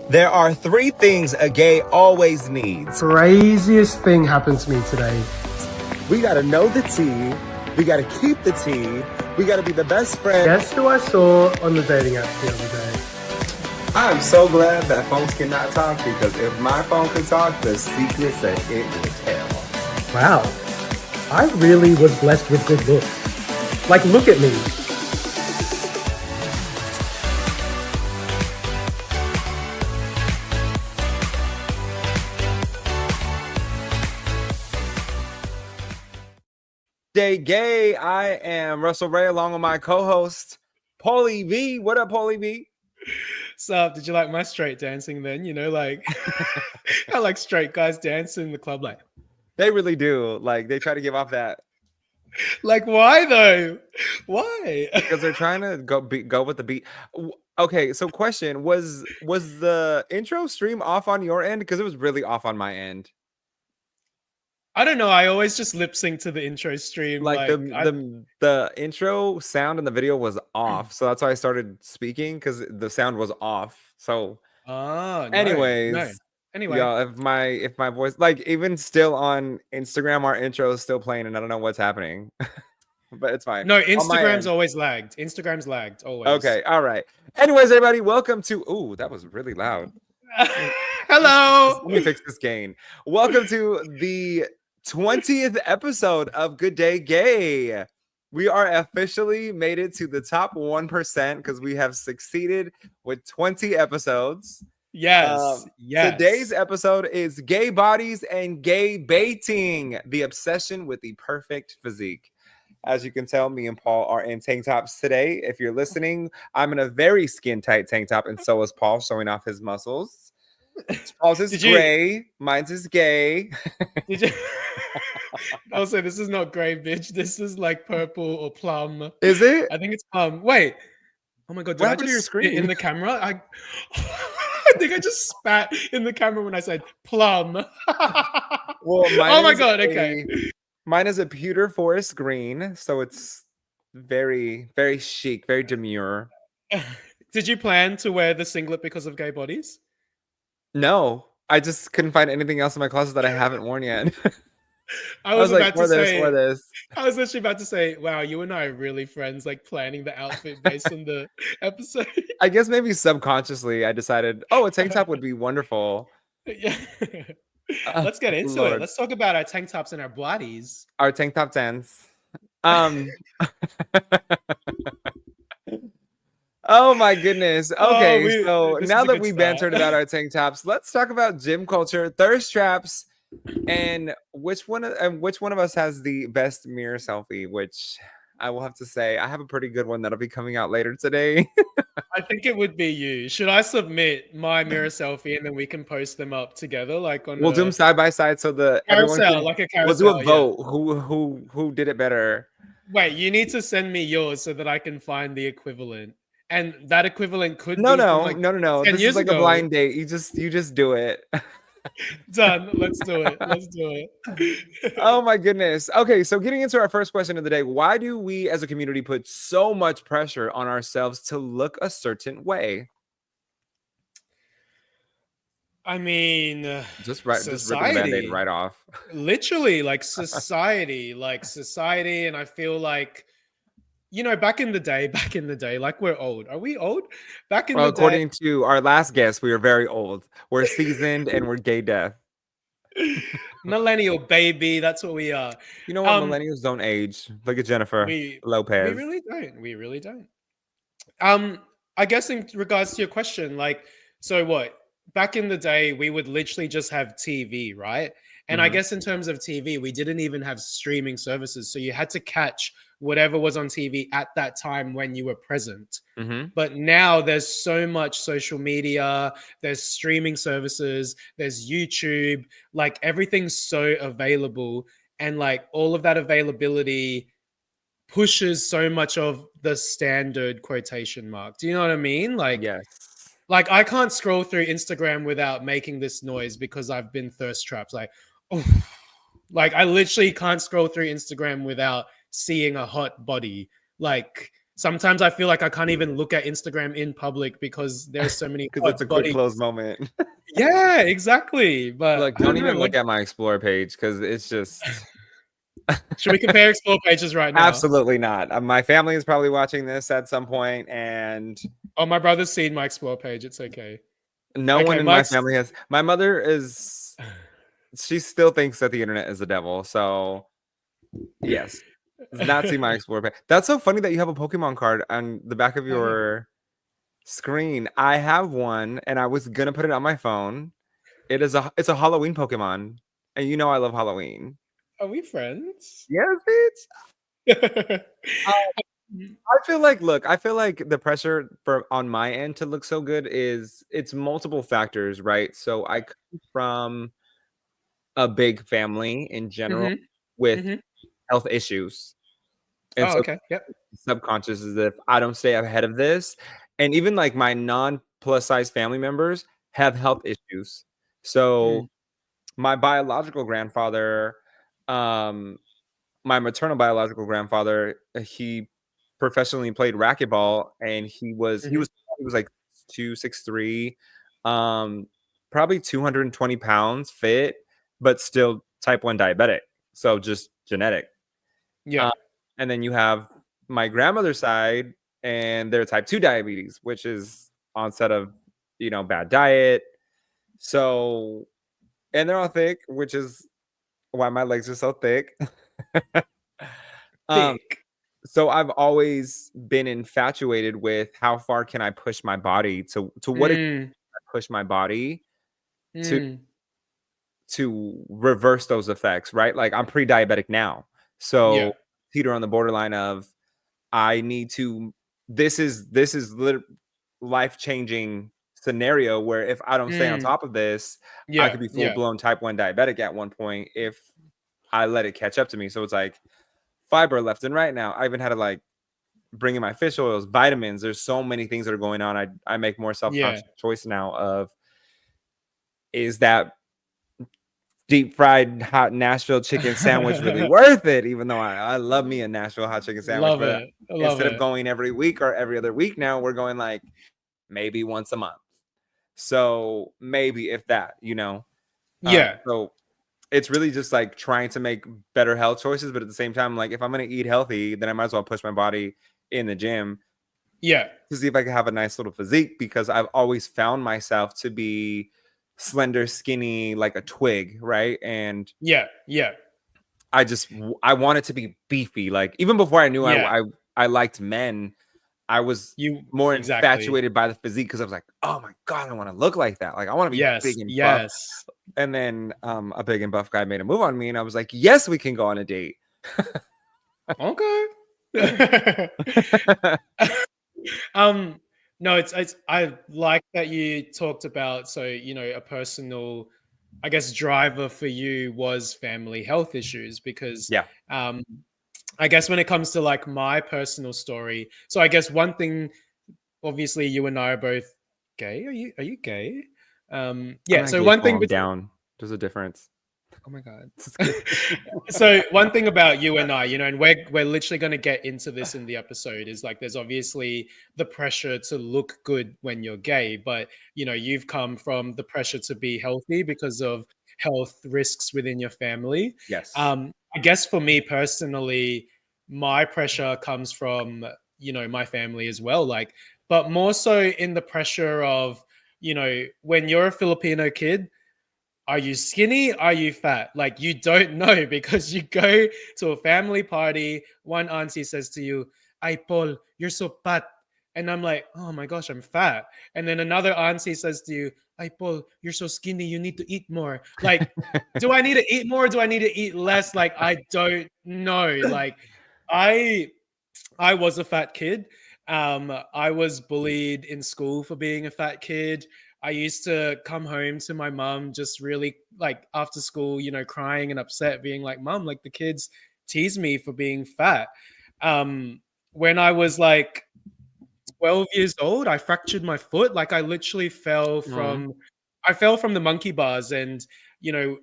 There are three things a gay always needs. Craziest thing happened to me today. We gotta know the tea. We gotta keep the tea. We gotta be the best friend. Guess who I saw on the dating app the other day? I'm so glad that phones cannot talk, because if my phone could talk, the secrets that it would tell. Wow, I really was blessed with good looks. Like, look at me. Day gay. I am Russell Ray, along with my co-host Paulie V. What up, Paulie V? So, did you like my straight dancing then? You know, like I like straight guys dance in the club, They really do. Like, they try to give off that, like why though? Why? because they're trying to go with the beat. Okay, so question, was the intro stream off on your end? Because it was really off on my end. I don't know. I always just lip sync to the intro stream. Like the intro sound in the video was off, so that's why I started speaking, because the sound was off. So no. anyways, Anyway, yeah, if my voice, like, even still on Instagram, our intro is still playing, and I don't know what's happening. But it's fine. no. On my Instagram's end. always lagged. Instagram's lagged always. Okay, all right. Anyways, everybody, welcome to. Ooh, that was really loud. Hello. Let me fix this gain. Welcome to the 20th episode of Good Day Gay. We are officially made it to the top 1%, because we have succeeded with 20 episodes. Yes. Yes. Today's episode is gay bodies and gay baiting, the obsession with the perfect physique. As you can tell, me and Paul are in tank tops today. If you're listening, I'm in a very skin tight tank top, and so is Paul, showing off his muscles. Paul's is gray, mine's is gay. Did you? Also, this is not gray, bitch. This is like purple or plum. Is it? I think it's plum. Wait. Oh my god! Did What I happened to your just spit in screen? the camera? I think I just spat in the camera when I said plum. Well, oh my god! Okay. Mine is a pewter forest green, so it's very, very chic, very demure. Did you plan to wear the singlet because of gay bodies? No, I just couldn't find anything else in my closet that I haven't worn yet. I was about like, to say, for this. I was actually about to say, wow, you and I are really friends, like planning the outfit based on the episode. I guess maybe subconsciously I decided, oh, a tank top would be wonderful. Yeah. Let's get into it. Let's talk about our tank tops and our bodies. Our tank top dance. Oh my goodness. Okay, so now that we bantered about our tank tops, let's talk about gym culture, thirst traps, and which one of us has the best mirror selfie, which I will have to say I have a pretty good one that'll be coming out later today. I think it would be you. Should I submit my mirror selfie and then we can post them up together, like on? We'll do them side by side, so carousel, like a carousel. We'll do a vote. Yeah. Who did it better? Wait, you need to send me yours so that I can find the equivalent, and that equivalent could no. Like this is like a blind date. You just do it. Done. Let's do it. Let's do it. Oh my goodness. Okay, so getting into our first question of the day, why do we as a community put so much pressure on ourselves to look a certain way? I mean, just rip the Band-Aid right off. Literally, like society, and I feel like, you know, back in the day, like, we're old. Are we old? Back in the day, according to our last guest, we are very old. We're seasoned and we're gay deaf. Millennial baby, that's what we are. You know what? Millennials don't age. Look at Jennifer Lopez. We really don't. I guess in regards to your question, like, so what? Back in the day, we would literally just have TV, right? And I guess in terms of TV, we didn't even have streaming services. So you had to catch whatever was on TV at that time when you were present. But now there's so much social media, there's streaming services, there's YouTube, like everything's so available. And like all of that availability pushes so much of the standard quotation mark. Do you know what I mean? Like, yes. Like, I can't scroll through Instagram without making this noise because I've been thirst trapped. Like, oh, like I literally can't scroll through Instagram without seeing a hot body. Like, sometimes I feel like I can't even look at Instagram in public because there's so many Because it's a hot quick bodies. close moment. Yeah, exactly. But Look, I don't don't know. even Like, look at my explore page because it's just should we compare explore pages right now? absolutely not. My family is probably watching this at some point, and Oh, my brother's seen my explore page. It's okay. no one Okay, in my family has. My mother is. She still thinks that the internet is the devil. So yes, does not see my explore page. That's so funny that you have a Pokemon card on the back of your screen. I have one, and I was gonna put it on my phone. It's a Halloween Pokemon, and you know I love Halloween. Are we friends? Yes, bitch. I feel like the pressure for on my end to look so good is it's multiple factors, right? So I come from a big family in general Mm-hmm. with Mm-hmm. health issues. And Oh, so okay. Yep. subconscious is if I don't stay ahead of this, and even like my non plus size family members have health issues. So Mm. my biological grandfather, um, my maternal biological grandfather, he professionally played racquetball, and Mm-hmm. he was like 263, um, probably 220 pounds, fit, but still type 1 diabetic. So just genetic. Yeah. Uh, and then you have my grandmother's side, and they're type 2 diabetes, which is onset of, bad diet. So, and they're all thick, which is why my legs are so thick. um, Thick. so I've always been infatuated with how far can I push my body to what extent Mm. can I push my body to Mm. reverse those effects, right? Like I'm pre-diabetic now. Yeah. So teeter on the borderline of I need to this is life-changing scenario where if I don't stay on Mm. top of this, I Yeah. could be Yeah. full-blown type 1 diabetic at one point if I let it catch up to me. So it's like fiber left and right now. I even had to like bring in my fish oils, vitamins. There's so many things that are going on. I make more Yeah. self-conscious choice now of is that deep fried hot Nashville chicken sandwich really worth it? Even though I love me a Nashville hot chicken sandwich, Love but it. I love instead of it. going every week or every other week now, we're going like maybe once a month. So maybe if that, Yeah. so it's really just like trying to make better health choices, but at the same time, like if I'm gonna eat healthy, then I might as well push my body in the gym Yeah. to see if I can have a nice little physique because I've always found myself to be slender, skinny, like a twig, right? And Yeah. Yeah. I want it to be beefy. Like even before I knew Yeah. I liked men, I was You more exactly. infatuated by the physique because I was like, oh my god, I want to look like that. Like I want to be Yes. big and buff. Yes. And then a big and buff guy made a move on me, and I was like, yes, we can go on a date. Okay. um no, it's I like that you talked about, so a personal, I guess, driver for you was family health issues because Yeah. um I guess when it comes to like my personal story, so I guess one thing, obviously you and I are both gay. Are you gay? I'm Yeah, not so gay, one thing calm down. There's a difference. oh my god. Just kidding. So one thing about you and I, and we're literally going to get into this in the episode, is like there's obviously the pressure to look good when you're gay, but you've come from the pressure to be healthy because of health risks within your family. Yes. I guess for me personally, my pressure comes from my family as well, like, but more so in the pressure of when you're a Filipino kid, are you skinny? Are you fat? Like you don't know because you go to a family party. One auntie says to you, "Ay Paul, you're so fat," and I'm like, "Oh my gosh, I'm fat." And then another auntie says to you, "Ay Paul, you're so skinny. You need to eat more." Like, do I need to eat more? Do I need to eat less? Like, I don't know. Like, I I was a fat kid. I was bullied in school for being a fat kid. I used to come home to my mum just really like after school, crying and upset, being like, "Mum, like the kids tease me for being fat." When I was like 12 years old, I fractured my foot. Like I literally Aw. I fell from the monkey bars, and you know,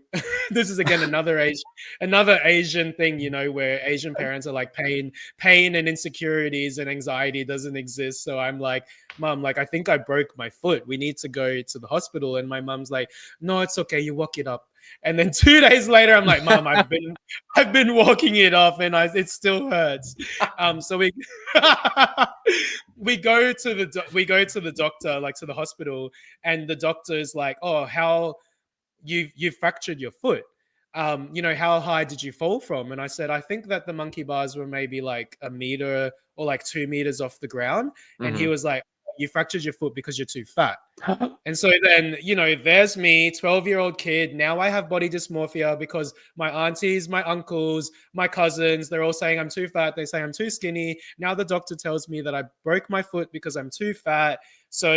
this is again another Asian thing, you know, where Asian parents are like pain and insecurities and anxiety doesn't exist. So I'm like, Mom, like I think I broke my foot. We need to go to the hospital. And my mom's like, no, it's okay. You walk it up. And then 2 days later, I'm like, Mom, I've been walking it off, and it still hurts. So we we go to the doctor, like to the hospital, and the doctor's like, oh, how you fractured your foot. You know, how high did you fall from? And I said, I think that the monkey bars were maybe like a meter or like 2 meters off the ground. And he Mhm. was like, you fractured your foot because you're too fat. And so then, you know, there's me, 12-year-old kid. Now I have body dysmorphia because my aunties, my uncles, my cousins, they're all saying I'm too fat. They say I'm too skinny. Now the doctor tells me that I broke my foot because I'm too fat. So,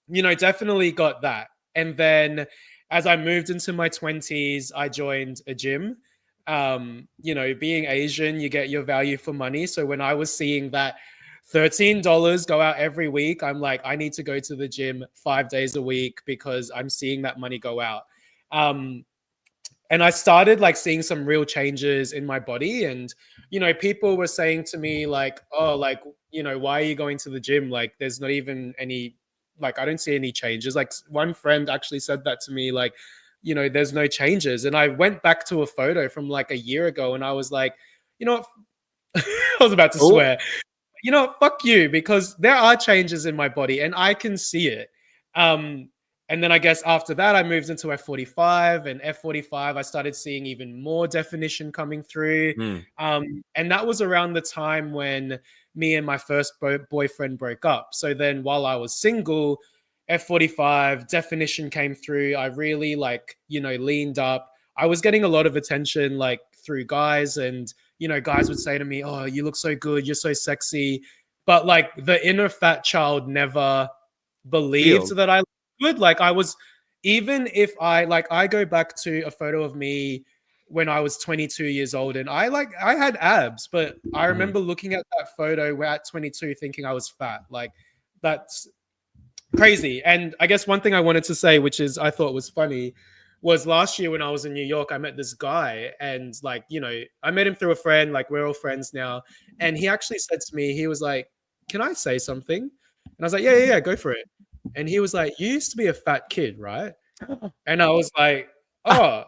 you know, definitely got that. And then as I moved into my 20s, I joined a gym. You know, being Asian, you get your value for money. So when I was seeing that $13 go out every week, I'm like, I need to go to the gym 5 days a week because I'm seeing that money go out. And I started like seeing some real changes in my body. And, you know, people were saying to me, like, oh, like, you know, why are you going to the gym? Like, there's not even any, like, I don't see any changes. Like, one friend actually said that to me, like, you know, there's no changes. And I went back to a photo from like a year ago, and I was like, you know what? I was about to Oh, swear. You know, fuck you, because there are changes in my body and I can see it. Um, and then I guess after that, I moved into F45, and F45, I started seeing even more definition coming through. mm. And that was around the time when me and my first boyfriend broke up. So then while I was single, F45 definition came through. I really like, you know, leaned up. I was getting a lot of attention like through guys, and you know, guys would say to me, oh, you look so good, you're so sexy. But like the inner fat child never believed Healed. that I looked good. Like I was, even if I go back to a photo of me when I was 22 years old, and I had abs, but I Mhm. remember looking at that photo at 22 thinking I was fat. Like that's crazy. And I guess one thing I wanted to say, which is I thought was funny, was last year when I was in New York, I met this guy, and like, you know, I met him through a friend, like we're all friends now. And he actually said to me, he was like, can I say something? And I was like, yeah, go for it. And he was like, you used to be a fat kid, right? And I was like, oh,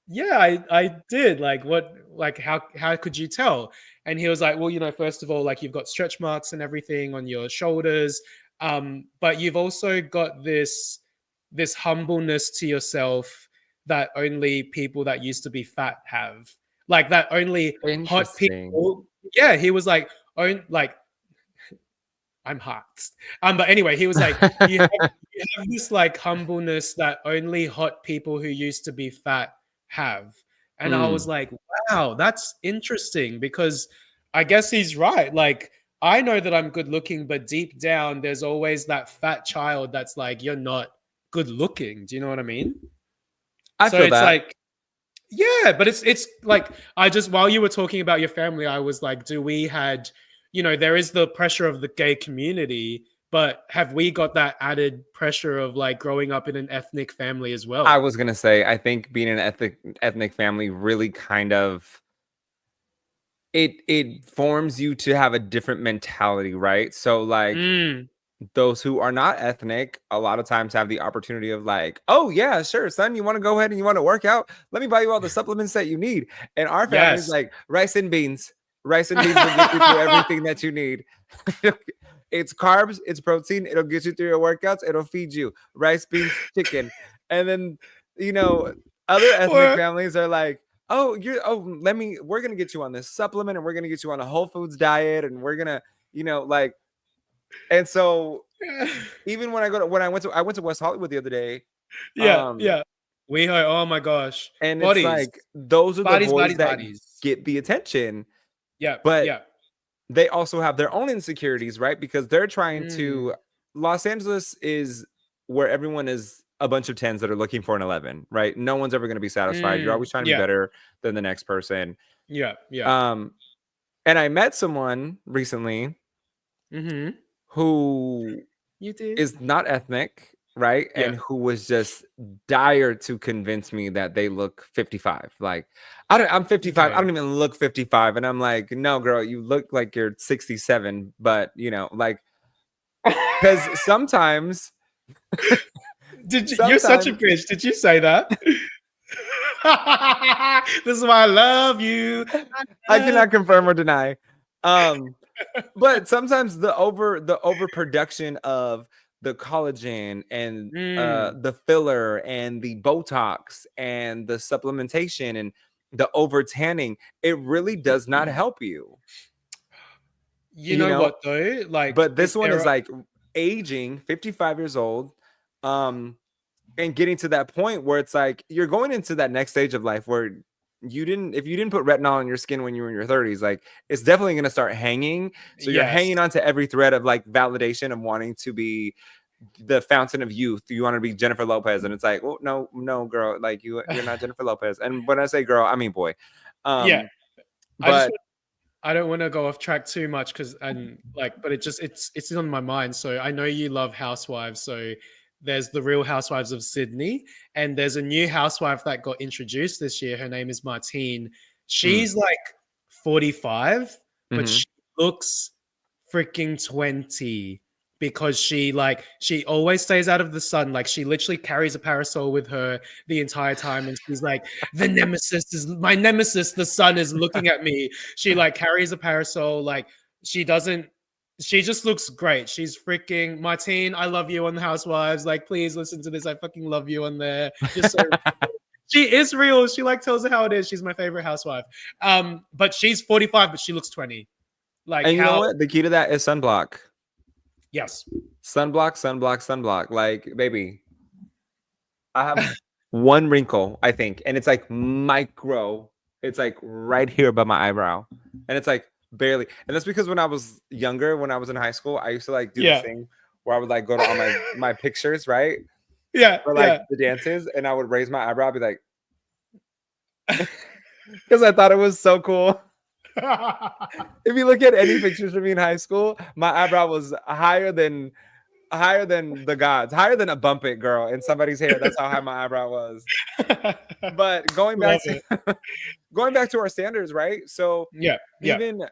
yeah, I did. Like, what, like, how could you tell? And he was like, well, you know, first of all, like, you've got stretch marks and everything on your shoulders, but you've also got this humbleness to yourself that only people that used to be fat have. Like that only hot Interesting. people. Yeah, he was like, own like I'm hot. But anyway, he was like, you have this like humbleness that only hot people who used to be fat have. And I was Mm. like, wow, that's interesting, because I guess he's right. Like, I know that I'm good looking, but deep down, there's always that fat child that's like, you're not good looking. Do you know what I mean? I So feel it's that. like, yeah, but it's like I just, while you were talking about your family, I was like, do we had, you know, there is the pressure of the gay community, but have we got that added pressure of like growing up in an ethnic family as I well? was gonna say, I think being an ethnic family really kind of it forms you to have a different mentality, right? So like Mm, those who are not ethnic a lot of times have the opportunity of like, oh yeah, sure, son, you want to go ahead and you want to work out, let me buy you all the supplements that you need. And our family's yes. like, rice and beans will get you through everything that you need. It's carbs, it's protein, it'll get you through your workouts, it'll feed you rice, beans, chicken. And then, you know, other ethnic Or families are like, we're gonna get you on this supplement, and we're gonna get you on a whole foods diet, and we're gonna, like. And so even when I went to West Hollywood the other day, yeah, um, yeah. We are, oh my gosh. and it's Bodies. like those are the Bodies, boys bodies, that bodies. get the attention, Yeah, but yeah. they also have their own insecurities, right? Because they're trying to. Mm, Los Angeles is where everyone is a bunch of tens that are looking for an 11, right? No one's ever going to be satisfied. You're always trying to be yeah, better than the next person. yeah, yeah. Um, and I met someone recently Mm-hmm. who You did? is not ethnic, right? Yeah. And who was just dire to convince me that they look 55. Like, I'm 55. I Okay. don't even look 55. And I'm like, no, girl, you look like you're 67. But, like, because sometimes, You're such a sometimes bitch. Did you say that? This is why I love you. I cannot confirm or deny. Um, but sometimes the overproduction of the collagen and Mm, the filler and the Botox and the supplementation and the over tanning, it really does not help you, you you know know. what though? Like, But this one there is are, like aging 55 years old, um and getting to that point where it's like you're going into that next stage of life where if you didn't put retinol on your skin when you were in your 30s, like it's definitely going to start hanging. So you're yes. hanging on to every thread of like validation of wanting to be the fountain of youth. You want to be Jennifer Lopez, and it's like, well, no, no, girl, like you're not Jennifer Lopez. And when I say girl, I mean boy. Yeah. um I just but I don't want to go off track too much because and like, but it's on my mind. So I know you love Housewives. So there's the Real Housewives of Sydney, and there's a new housewife that got introduced this year. Her name is Martine. mm, She's like 45, but mhm. she looks freaking 20 because she always stays out of the sun. Like she literally carries a parasol with her the entire time, and she's like, the nemesis is my nemesis. The sun is looking at me. She like carries a parasol. Like she doesn't. She just looks great. She's freaking Martine. I love you on the Housewives. Like, please listen to this. I fucking love you on there. You're so. She is real. She like tells her how it is. She's my favorite housewife. But she's 45, but she looks 20. Like And you know how? what? The key to that is sunblock. Yes. Sunblock, sunblock, sunblock. Like, baby, I have one wrinkle, I think, and it's like micro. It's like right here above my eyebrow, and it's like barely. And that's because when I was younger, when I was in high school, I used to like do this Yeah. thing where I would like go to all my pictures, right, Yeah. for like Yeah. the dances, and I would raise my eyebrow, be like, because I thought it was so cool. If you look at any pictures of me in high school, my eyebrow was higher than the gods, higher than a bump it girl in somebody's hair. That's how high my eyebrow was. But going back Love it. to going back to our standards, right? So Yeah. Yeah. even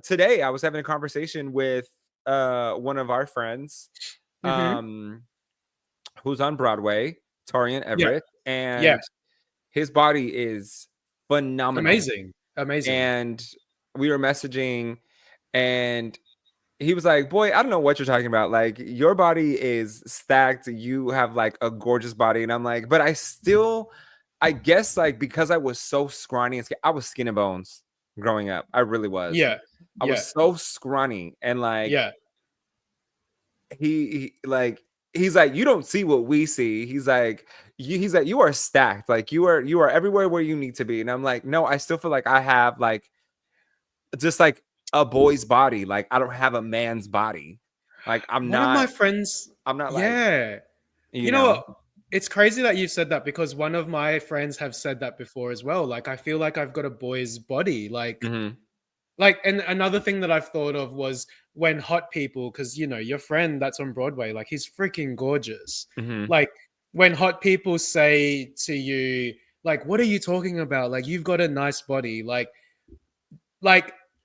today I was having a conversation with one of our friends Hmm. um who's on Broadway, Torian Yeah. Everett, Yeah. and his body is phenomenal. Amazing. Amazing. And we were messaging, and he was like, boy, I don't know what you're talking about. Like, your body is stacked. You have like a gorgeous body. And I'm like, but I guess like because I was so scrawny and I was skin and bones growing up. I really was. Yeah. I Yeah. was so scrawny. And like, Yeah. he's like, you don't see what we see. He's like, you are stacked. Like you are everywhere where you need to be. And I'm like, no, I still feel like I have like just like a boy's body. Like I don't have a man's body. Like One of my friends, I'm not like, yeah. you You know know. what? It's crazy that you've said that because one of my friends have said that before as well. Like, I feel like I've got a boy's body. Mhm, And another thing that I've thought of was when hot people, because your friend that's on Broadway, like he's freaking gorgeous. mhm. Like when hot people say to you, like, what are you talking about? Like, you've got a nice body. Like,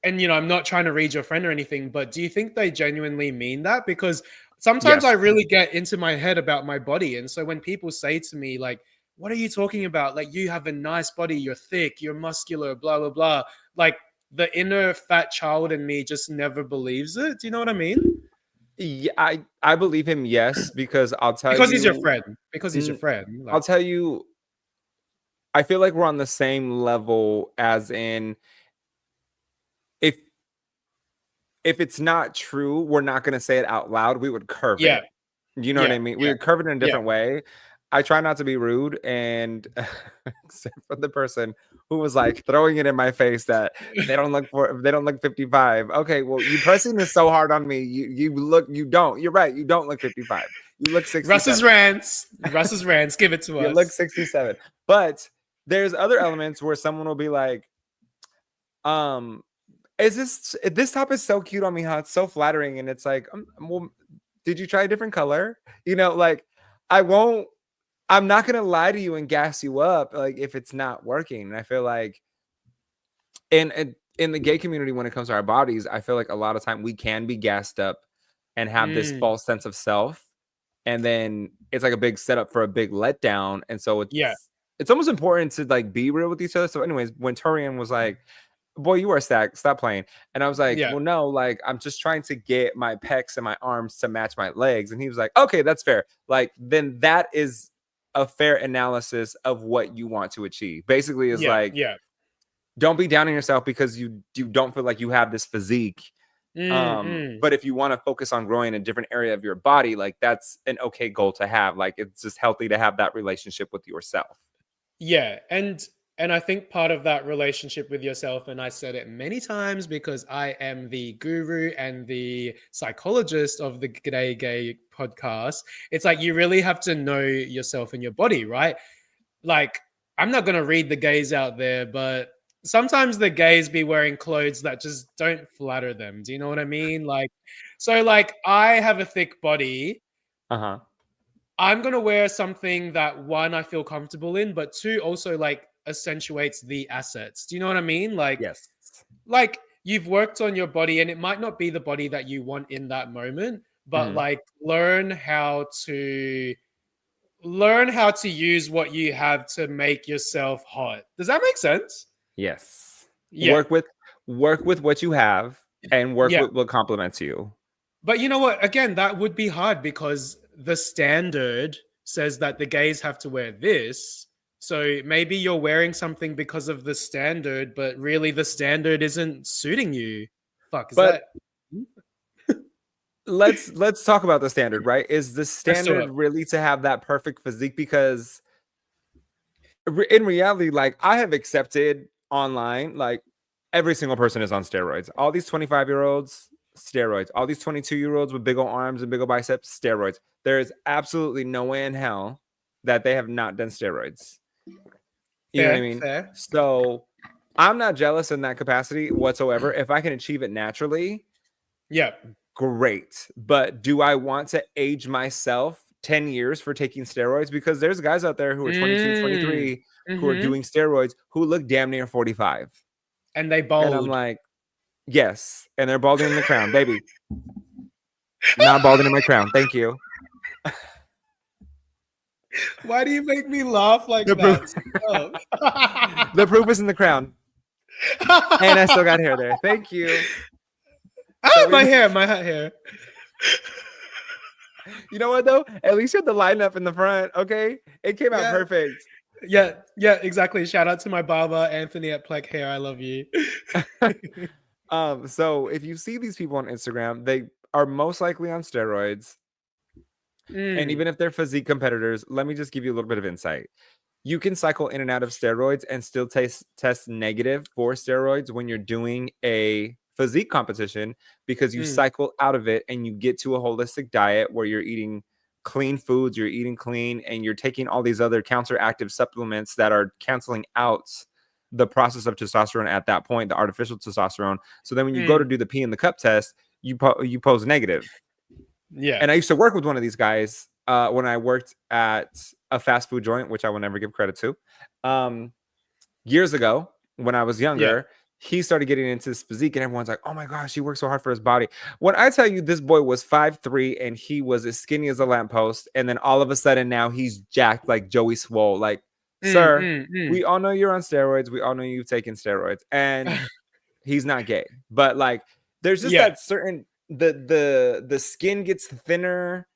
and I'm not trying to read your friend or anything, but do you think they genuinely mean that? Because sometimes I Yes. really get into my head about my body. And so when people say to me, like, what are you talking about? Like, you have a nice body, you're thick, you're muscular, blah, blah, blah. Like, the inner fat child in me just never believes it. Do you know what I mean? Yeah, I believe him, yes, because I'll tell Because he's your you, friend. Because he's your mm, friend. I'll Like, tell you, I feel like we're on the same level as in if if it's not true, we're not gonna say it out loud. We would curve yeah, it. You know what yeah, I mean? We yeah, would curve it in a yeah. different way. I try not to be rude, and except for the person who was like throwing it in my face that they don't look 55. Okay, well, you pressing this so hard on me. You don't. You're right. You don't look 55. You look Russ's 67. rants. Russ's rants. Give it to You look us. 67. But there's other elements where someone will be like, um, is this top is so cute on me, huh? It's so flattering. And it's like, well, did you try a different color? Like I'm not gonna lie to you and gas you up like if it's not working. And I feel like in the gay community, when it comes to our bodies, I feel like a lot of time we can be gassed up and have this Mm, false sense of self, and then it's like a big setup for a big letdown. And so yeah, it's almost important to like be real with each other. So, anyways, when Torian was like, "Boy, you are stacked. Stop playing," and I was like, yeah, "Well, no, like I'm just trying to get my pecs and my arms to match my legs," and he was like, "Okay, that's fair. Like then that is a fair analysis of what you want to achieve. Basically, is yeah, like." yeah. Don't be down on yourself because you don't feel like you have this physique. Mm. But if you want to focus on growing a different area of your body, like that's an okay goal to have. Like it's just healthy to have that relationship with yourself. Yeah, and I think part of that relationship with yourself, and I said it many times because I am the guru and the psychologist of the G'day Gay podcast. It's like you really have to know yourself and your body, right? Like, I'm not gonna read the gays out there, but sometimes the gays be wearing clothes that just don't flatter them. Do you know what I mean? Like, so like I have a thick body. Uh-huh. I'm gonna wear something that one I feel comfortable in, but two also like accentuates the assets. Do you know what I mean? Yes. Like you've worked on your body, and it might not be the body that you want in that moment, but Mhm. like learn how to use what you have to make yourself hot. Does that make sense? Yes. Yeah, Work with what you have and work yeah. with what complements you. But you know what? Again, that would be hard because the standard says that the gays have to wear this. So maybe you're wearing something because of the standard, but really the standard isn't suiting you. Fuck, is But that? let's talk about the standard, right? Is the Let's do standard it. really to have that perfect physique? Because in reality, like I have accepted online, like every single person is on steroids. All these 25-year-olds, steroids. All these 22-year-olds with big old arms and big old biceps, steroids. There is absolutely no way in hell that they have not done steroids. You know what I Fair, mean? fair. So I'm not jealous in that capacity whatsoever. If I can achieve it naturally, Yeah. great. But do I want to age myself 10 years for taking steroids? Because there's guys out there who are 22, Mm. 23 who are Mm-hmm. doing steroids who look damn near 45. And they And I'm bold. like, yes. And they're balding in the crown, baby. Not balding in my crown. Thank you. Why do you make me laugh like The proof, that? Stop. the proof is in the crown. And I still got hair there. Thank you. Ah, So my hair, my hair. you know what though? At least you had the line up in the front. Okay. It came out Yeah. perfect. Yeah, exactly. Shout out to my barber, Anthony at Pleck Hair. I love you. So if you see these people on Instagram, they are most likely on steroids. And Mm, even if they're physique competitors, let me just give you a little bit of insight. You can cycle in and out of steroids and still test negative for steroids when you're doing a physique competition because you mm, cycle out of it and you get to a holistic diet where you're eating clean foods, you're eating clean, and you're taking all these other counteractive supplements that are canceling out the process of testosterone at that point, the artificial testosterone. So then when you go to mm. do the pee in the cup test, you pose negative. Yeah. And I used to work with one of these guys when I worked at a fast food joint, which I will never give credit to. Years ago, when I was Yeah. younger, he started getting into his physique, and everyone's like, "Oh my gosh, he works so hard for his body." When I tell you, this boy was 5'3" and he was as skinny as a lamppost, and then all of a sudden now he's jacked like Joey Swole. Like, Mm, sir, mm, mm. we all know you're on steroids. We all know you've taken steroids, and he's not gay, but like, there's just Yeah. that certain the skin gets thinner,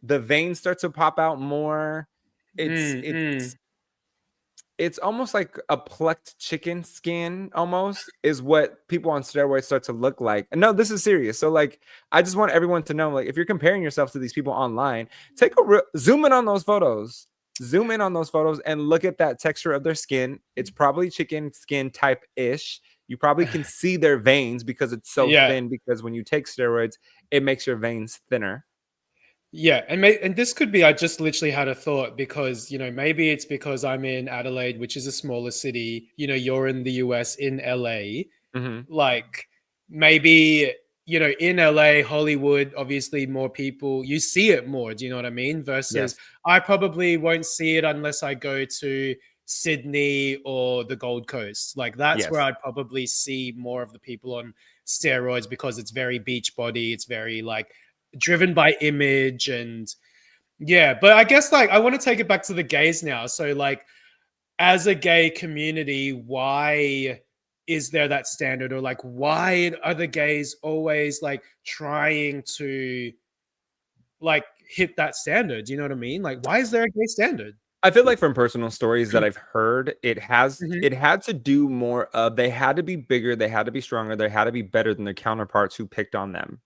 the veins start to pop out more. It's Mm, it's mm. it's almost like a plucked chicken skin, almost is what people on steroids start to look like. No, this is serious. So like, I just want everyone to know, like, if you're comparing yourself to these people online, take a zoom in on those photos. Zoom in on those photos and look at that texture of their skin. It's probably chicken skin type ish. You probably can see their veins because it's so Yeah. thin. Because when you take steroids, it makes your veins thinner. Yeah, and this could be I just literally had a thought because maybe it's because I'm in Adelaide, which is a smaller city. You're in the US in LA. Mhm. Like maybe you know, in LA, Hollywood, obviously more people, you see it more. Do you know what I mean? Versus Yes. I probably won't see it unless I go to Sydney or the Gold Coast. Like that's where Yes. I'd probably see more of the people on steroids because it's very beach body. It's very like driven by image and yeah. But I guess like I want to take it back to the gays now. So like as a gay community, why is there that standard? Or like, why are the gays always like trying to like hit that standard? Do you know what I mean? Like, why is there a gay standard? I feel like from personal stories that I've heard, Mhm. it had to do more of they had to be bigger, they had to be stronger, they had to be better than their counterparts who picked on them.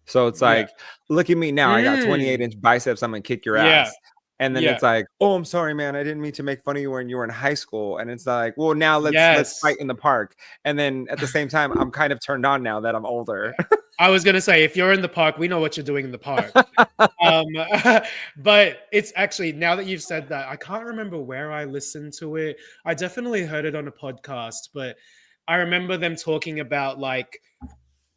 So it's Yeah. like, look at me now. I got Mm. 28-inch biceps. I'm gonna kick your Yeah. ass. And then Yeah. it's like, oh, I'm sorry, man. I didn't mean to make fun of you when you were in high school. And it's like, well, now let's fight Yes. in the park. And then at the same time, I'm kind of turned on now that I'm older. I was gonna say, if you're in the park, we know what you're doing in the park. Um, but it's actually now that you've said that, I can't remember where I listened to it. I definitely heard it on a podcast, but I remember them talking about like,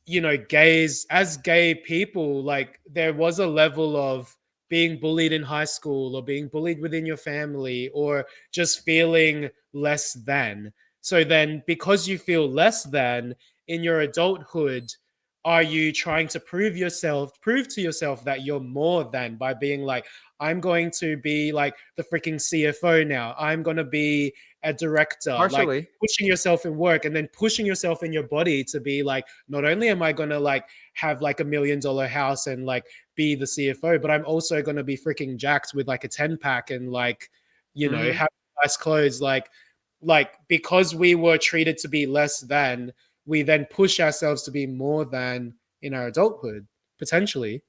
you know, gays as gay people, like there was a level of being bullied in high school or being bullied within your family or just feeling less than. So then, because you feel less than in your adulthood, are you trying to prove to yourself that you're more than by being like, I'm going to be like the freaking CFO now. I'm going to be a director, like Partially. pushing yourself in work and then pushing yourself in your body to be like, not only am I going to like have like $1 million house and like be the CFO, but I'm also going to be freaking jacked with like a 10 pack and like, you know, Hmm. have nice clothes. Like because we were treated to be less than, we then push ourselves to be more than in our adulthood, potentially.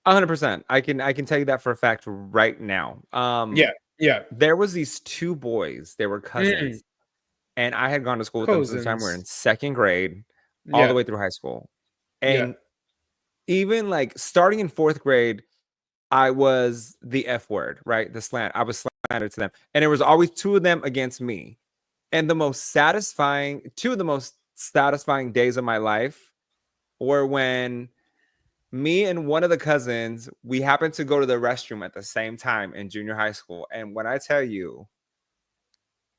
100%. I can tell you that for a fact right now. Yeah. Yeah. There was these two boys, they were Mm, cousins, and I had gone to school with them since the time we were in cousins. second grade all the Yeah. way through high school. Yeah. And even like starting in fourth grade, I was the F word, right? The slant. I was slandered to them. And there was always two of them against me. And two of the most satisfying days of my life were when me and one of the cousins, we happened to go to the restroom at the same time in junior high school. And when I tell you,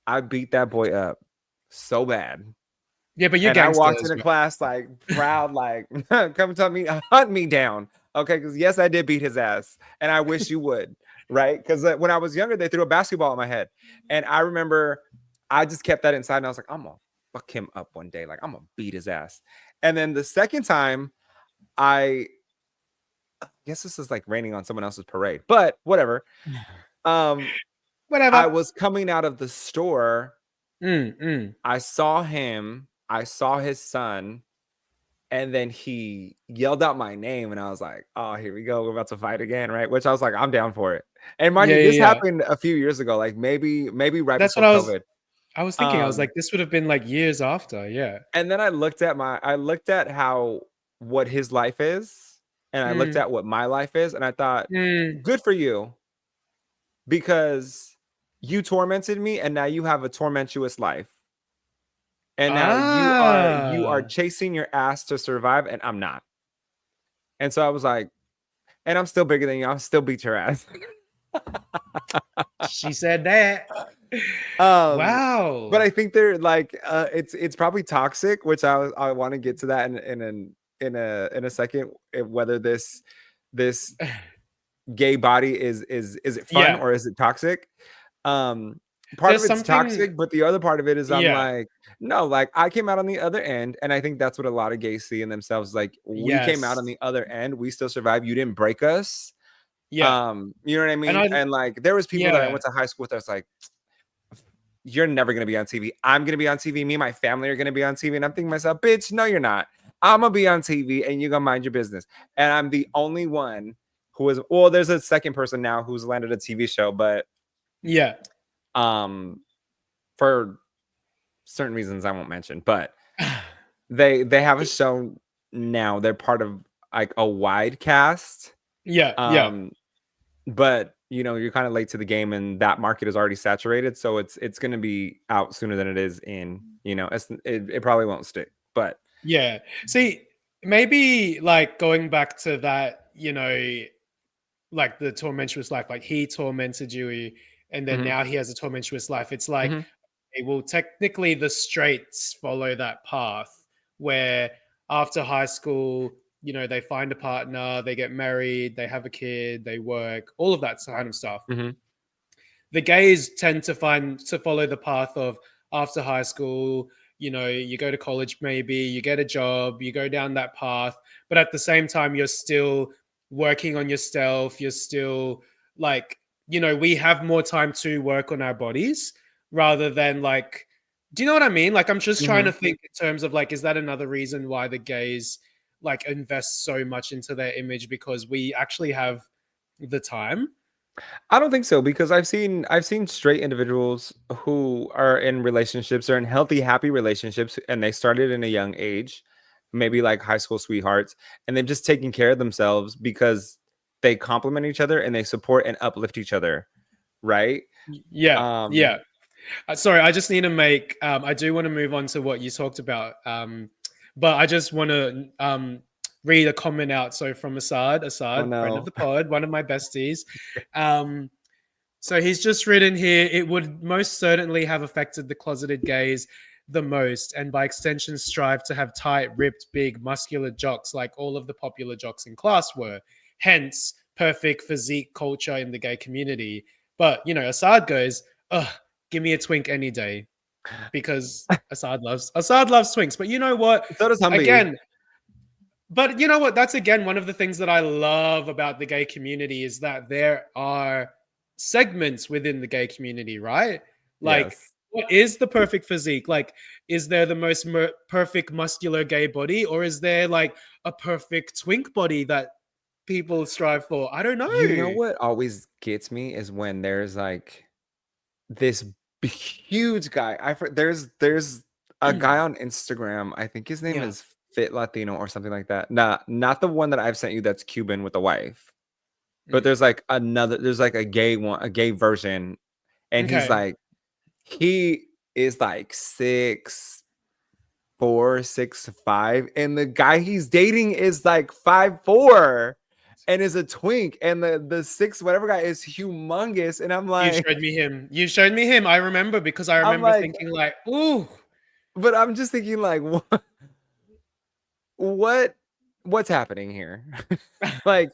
I beat that boy up so bad. Yeah, but you're And I walked gangsters, into right? class like proud, like, come tell me, hunt me down. Okay, because yes, I did beat his ass, and I wish you would, right? Because when I was younger, they threw a basketball at my head, and I remember I just kept that inside, and I was like, I'm gonna fuck him up one day, like I'm gonna beat his ass. And then the second time, I guess this is like raining on someone else's parade, but whatever. Um, I Whatever. was coming out of the store, Mm, mm. I saw him, I saw his son. And then he yelled out my name, and I was like, "Oh, here we go. We're about to fight again, right?" Which I was like, "I'm down for it." And mind Yeah, you, yeah, this yeah. happened a few years ago, like maybe right That's before what COVID. I was thinking. I was Um, like, this would have been like years after. Yeah. and then I looked at how what his life is, and I looked Mm, at what my life is, and I thought, mm. "Good for you, because you tormented me, and now you have a tormentuous life, and now you are Ah, chasing your ass to survive, and I'm not." And so I was like, "And I'm still bigger than you. I'll still beat your ass." she said that. Um, but Wow. I think they're like it's probably toxic, which I want to get to that in a second, whether this gay body is it fun Yeah. or is it toxic? Um, part of There's it's something. toxic, but the other part of it is I'm Yeah. like, no, like I came out on the other end, and I think that's what a lot of gays see in themselves. Like we came out on Yes. the other end, we still survived. You didn't break us. Yeah. You know what I And mean? I. And like there was people that I Yeah. went to high school with that's like, you're never gonna be on TV. I'm gonna be on TV. Me and my family are gonna be on TV. And I'm thinking to myself, bitch, no, you're not. I'm gonna be on TV and you're gonna mind your business. And I'm the only one who is well, there's a second person now who's landed a TV show, but Yeah. um for certain reasons I won't mention, but they have a show now. They're part of like a wide cast. Yeah. Yeah. Um, but you know, you're kind of late to the game, and that market is already saturated, so it's going to be out sooner than it is in. You know, it probably won't stick, but Yeah. See, maybe like going back to that, you know, like the tormentuous life, like he tormented you and then Mhm, now he has a tormentuous life. It's like, mhm, okay, well, technically the straights follow that path where after high school, you know, they find a partner, they get married, they have a kid, they work, all of that kind of stuff. mhm, The gays tend to follow the path of after high school, you know, you go to college, maybe you get a job, you go down that path, but at the same time you're still working on yourself, you're still like, you know, we have more time to work on our bodies rather than like, do you know what I mean? Like, I'm just trying to mhm. think in terms of like, is that another reason why the gays like invest so much into their image, because we actually have the time? I don't think so because I've seen straight individuals who are in relationships or in healthy, happy relationships, and they started in a young age, maybe like high school sweethearts, and they've just taken care of themselves because they complement each other and they support and uplift each other, right? Yeah, Um, yeah. Sorry, I just need to make. I do want to move on to what you talked about, but I just want to read a comment out. So from Assad, oh friend of no. the pod, one of my besties. Um, so he's just written here. It would most certainly have affected the closeted gays the most, and by extension, strive to have tight, ripped, big, muscular jocks like all of the popular jocks in class were. Hence, perfect physique culture in the gay community. But you know, Assad goes, "Ugh, give me a twink any day," because Assad loves twinks. But you know what? So does Humby. Again, but you know what? That's again one of the things that I love about the gay community is that there are segments within the gay community, right? Like, Yes. what is the perfect physique? Like, is there the most perfect muscular gay body, or is there like a perfect twink body that people strive for? I don't You know know. what always gets me is when there's like this huge guy. There's a guy on Instagram. I think his name Yeah. is Fit Latino or something like that. Not the one that I've sent you that's Cuban with a wife. But Mm. there's like a gay one, a gay version, and Okay. he is like 6'4", 6'5", and the guy he's dating is like 5'4", and is a twink, and the six whatever guy is humongous, and You showed me him. You showed me him. I remember because I I'm remember like, thinking like, "Ooh, but I'm just thinking like, what what's happening here? Like,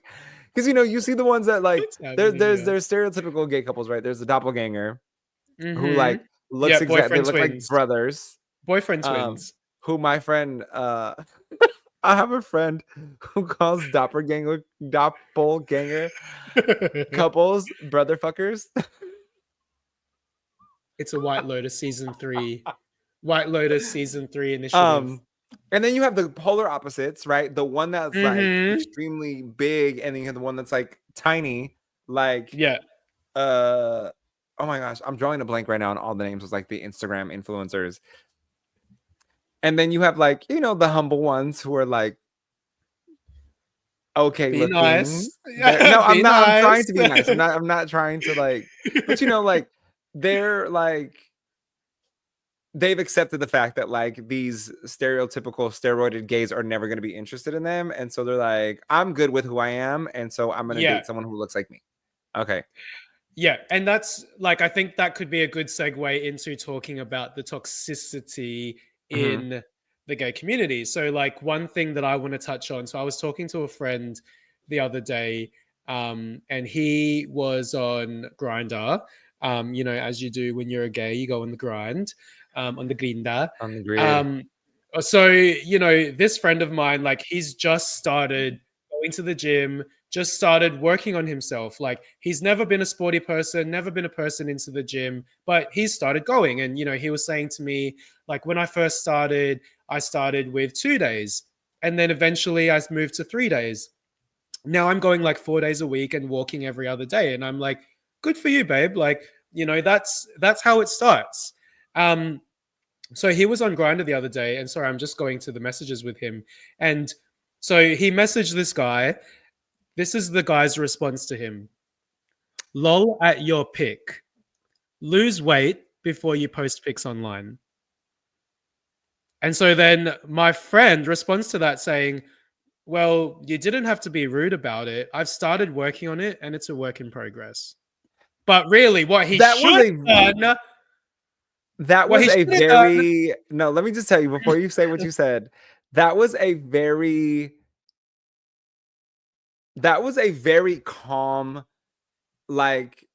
because you see the ones that like what's happening here?" there's stereotypical gay couples, right? There's the doppelganger who like Mm-hmm. looks Yeah, exact. They boyfriend look like twins. brothers. Boyfriend Um, twins. who my friend I have a friend who calls doppelganger couples brother fuckers. It's a White Lotus season 3. White Lotus season 3 initiative. Um, and then you have the polar opposites, right? The one that's like Mm-hmm. extremely big, and then you have the one that's like tiny, like Yeah. uh oh my gosh, I'm drawing a blank right now on all the names of like the Instagram influencers. And then you have like, the humble ones who are like okay Be looking. nice. They're no, I'm Be not I'm trying nice. to be nice. I'm not trying to like, but like they're like they've accepted the fact that like these stereotypical steroided gays are never going to be interested in them, and so they're like, I'm good with who I am, and so I'm going to Yeah. date someone who looks like me. Okay. Yeah, and that's like I think that could be a good segue into talking about the toxicity Hmm. in the gay community. So like one thing that I want to touch on. So I was talking to a friend the other day, and he was on Grinder. You know, as you do when you're a gay, you go on the grind, on the Grinda. On the grid. Um, so you know, this friend of mine, like he's just started going to the gym, just started working on himself. Like he's never been a sporty person, never been a person into the gym, but he's started going. And you know, he was saying to me, like when I first started, I started with 2 days, and then eventually I moved to 3 days. Now I'm going like 4 days a week and walking every other day, and I'm like, good for you, babe. Like you know, that's how it starts. Um, so he was on Grinder the other day, and sorry, I'm just going to the messages with him, and so he messaged this guy. This is the guy's response to him. Lol at your pick. Lose weight before you post pics online. And so then my friend responds to that saying, Well, you didn't have to be rude about it. I've started working on it, and it's a work in progress. But really, what he That was should a have done, that what was he a should have done, very no, let me just tell you before you say what you said. That was a very that was a very calm, like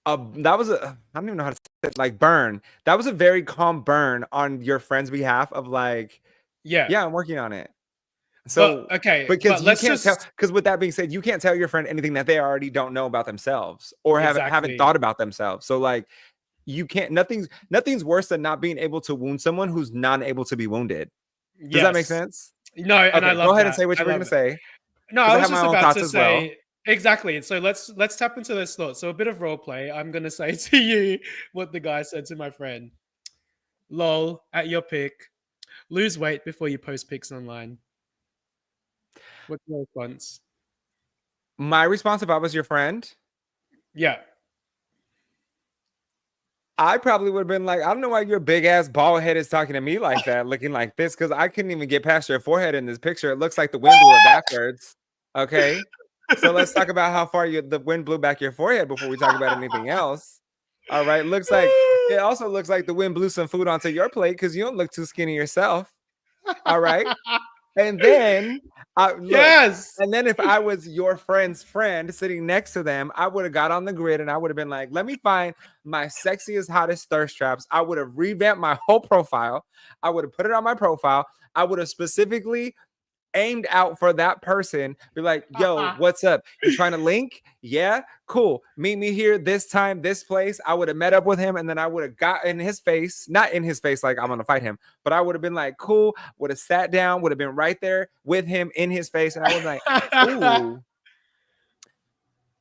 that was a I don't even know how to say it, like burn. That was a very calm burn on your friend's behalf of like, yeah. yeah, I'm working on it. But So okay, because but you let's can't tell, just because with that being said, you can't tell your friend anything that they already don't know about themselves or haven't exactly. thought about themselves. So like you can't nothing's worse than not being able to wound someone who's not able to be wounded. Does that make Yes. sense? No, and I Okay, go love ahead and that. say what I you were gonna love it. say. No, Because I I was have my just own about thoughts to as well. say exactly. So let's tap into this thought. So a bit of role play. I'm gonna say to you what the guy said to my friend. Lol, at your pick. Lose weight before you post pics online. What's your response? My response if I was your friend, Yeah. I probably would have been like, I don't know why your big ass bald head is talking to me like that, looking like this, because I couldn't even get past your forehead in this picture. It looks like the wind blew it backwards. Okay. So let's talk about how far the wind blew back your forehead before we talk about anything else. All right. Looks like it also looks like the wind blew some food onto your plate because you don't look too skinny yourself. All right. And then I look, Yes. and then if I was your friend's friend sitting next to them, I would have got on the grid and I would have been like, let me find my sexiest, hottest thirst traps. I would have revamped my whole profile. I would have put it on my profile. I would have specifically aimed out for that person. Be like, yo, what's up? You trying to link? Yeah, cool. Meet me here this time, this place. I would have met up with him and then I would have got in his face, not in his face like I'm gonna fight him, but I would have been like, cool, would have sat down, would have been right there with him in his face, and I would be like, ooh.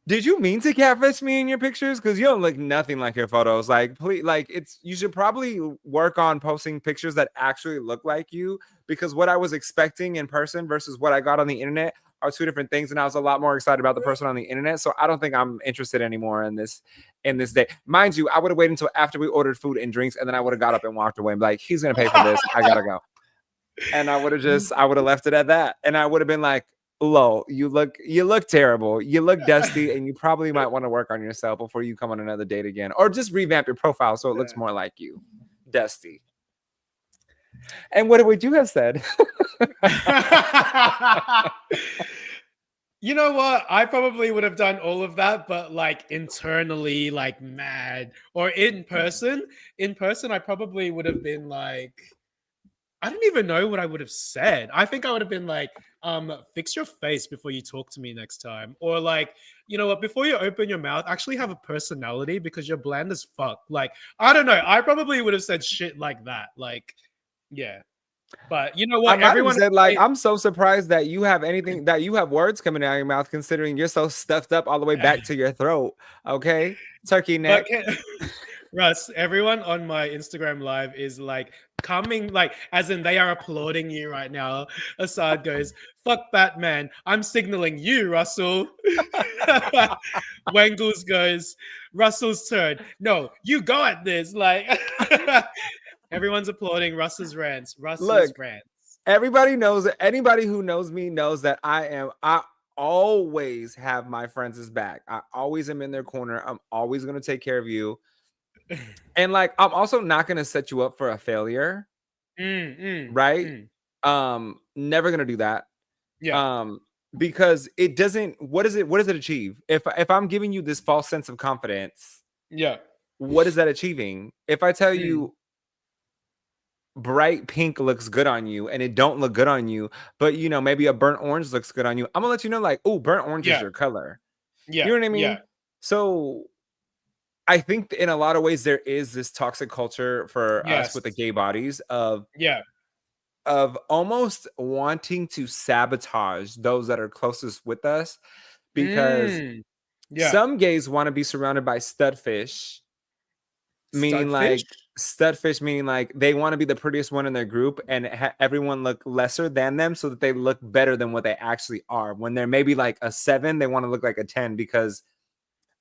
Did you mean to catfish me in your pictures? Because you don't look nothing like your photos. Like, please, like you should probably work on posting pictures that actually look like you. Because what I was expecting in person versus what I got on the internet are two different things. And I was a lot more excited about the person on the internet. So I don't think I'm interested anymore in this day. Mind you, I would have waited until after we ordered food and drinks, and then I would have got up and walked away and be like, he's gonna pay for this. I gotta go. And I would have left it at that. And I would have been like, Lo, you look terrible. You look dusty, and you probably might want to work on yourself before you come on another date again. Or just revamp your profile so it looks more like you. Dusty. And what would you have said? You know what? I probably would have done all of that, but like internally, like mad. Or in person. In person, I probably would have been like, I don't even know what I would have said. I think I would have been like, fix your face before you talk to me next time. Or like, you know what, before you open your mouth, actually have a personality because you're bland as fuck. Like, I don't know. I probably would have said shit like that. Like, yeah. But you know I what? might have Everyone said, like, I'm so surprised that you have words coming out of your mouth, considering you're so stuffed up all the way back to your throat. Okay. Turkey but neck. Russ, everyone on my Instagram live is like coming, like, as in they are applauding you right now. Assad goes, fuck Batman. I'm signaling you, Russell. Wengels goes, Russell's turn. No, you go at this. Like, everyone's applauding Russell's rants. Russell's Look, rants. everybody knows that anybody who knows me knows that I always have my friends' back. I always am in their corner. I'm always going to take care of you. And like I'm also not going to set you up for a failure, right? Never going to do that. Yeah. Um because it doesn't what does it achieve? If I'm giving you this false sense of confidence, Yeah. what is that achieving? If I tell Mm. you bright pink looks good on you and it don't look good on you, but you know, maybe a burnt orange looks good on you, I'm gonna let you know, like, oh, burnt orange is Yeah. your color. You Yeah. know what I Yeah. mean? So I think in a lot of ways there is this toxic culture for us Yes. with the gay bodies Yeah. of almost wanting to sabotage those that are closest with us because Mm. Yeah. some gays want to be surrounded by Studfish? studfish meaning like they want to be the prettiest one in their group and everyone look lesser than them so that they look better than what they actually are. When they're maybe like a 7, they want to look like a 10 because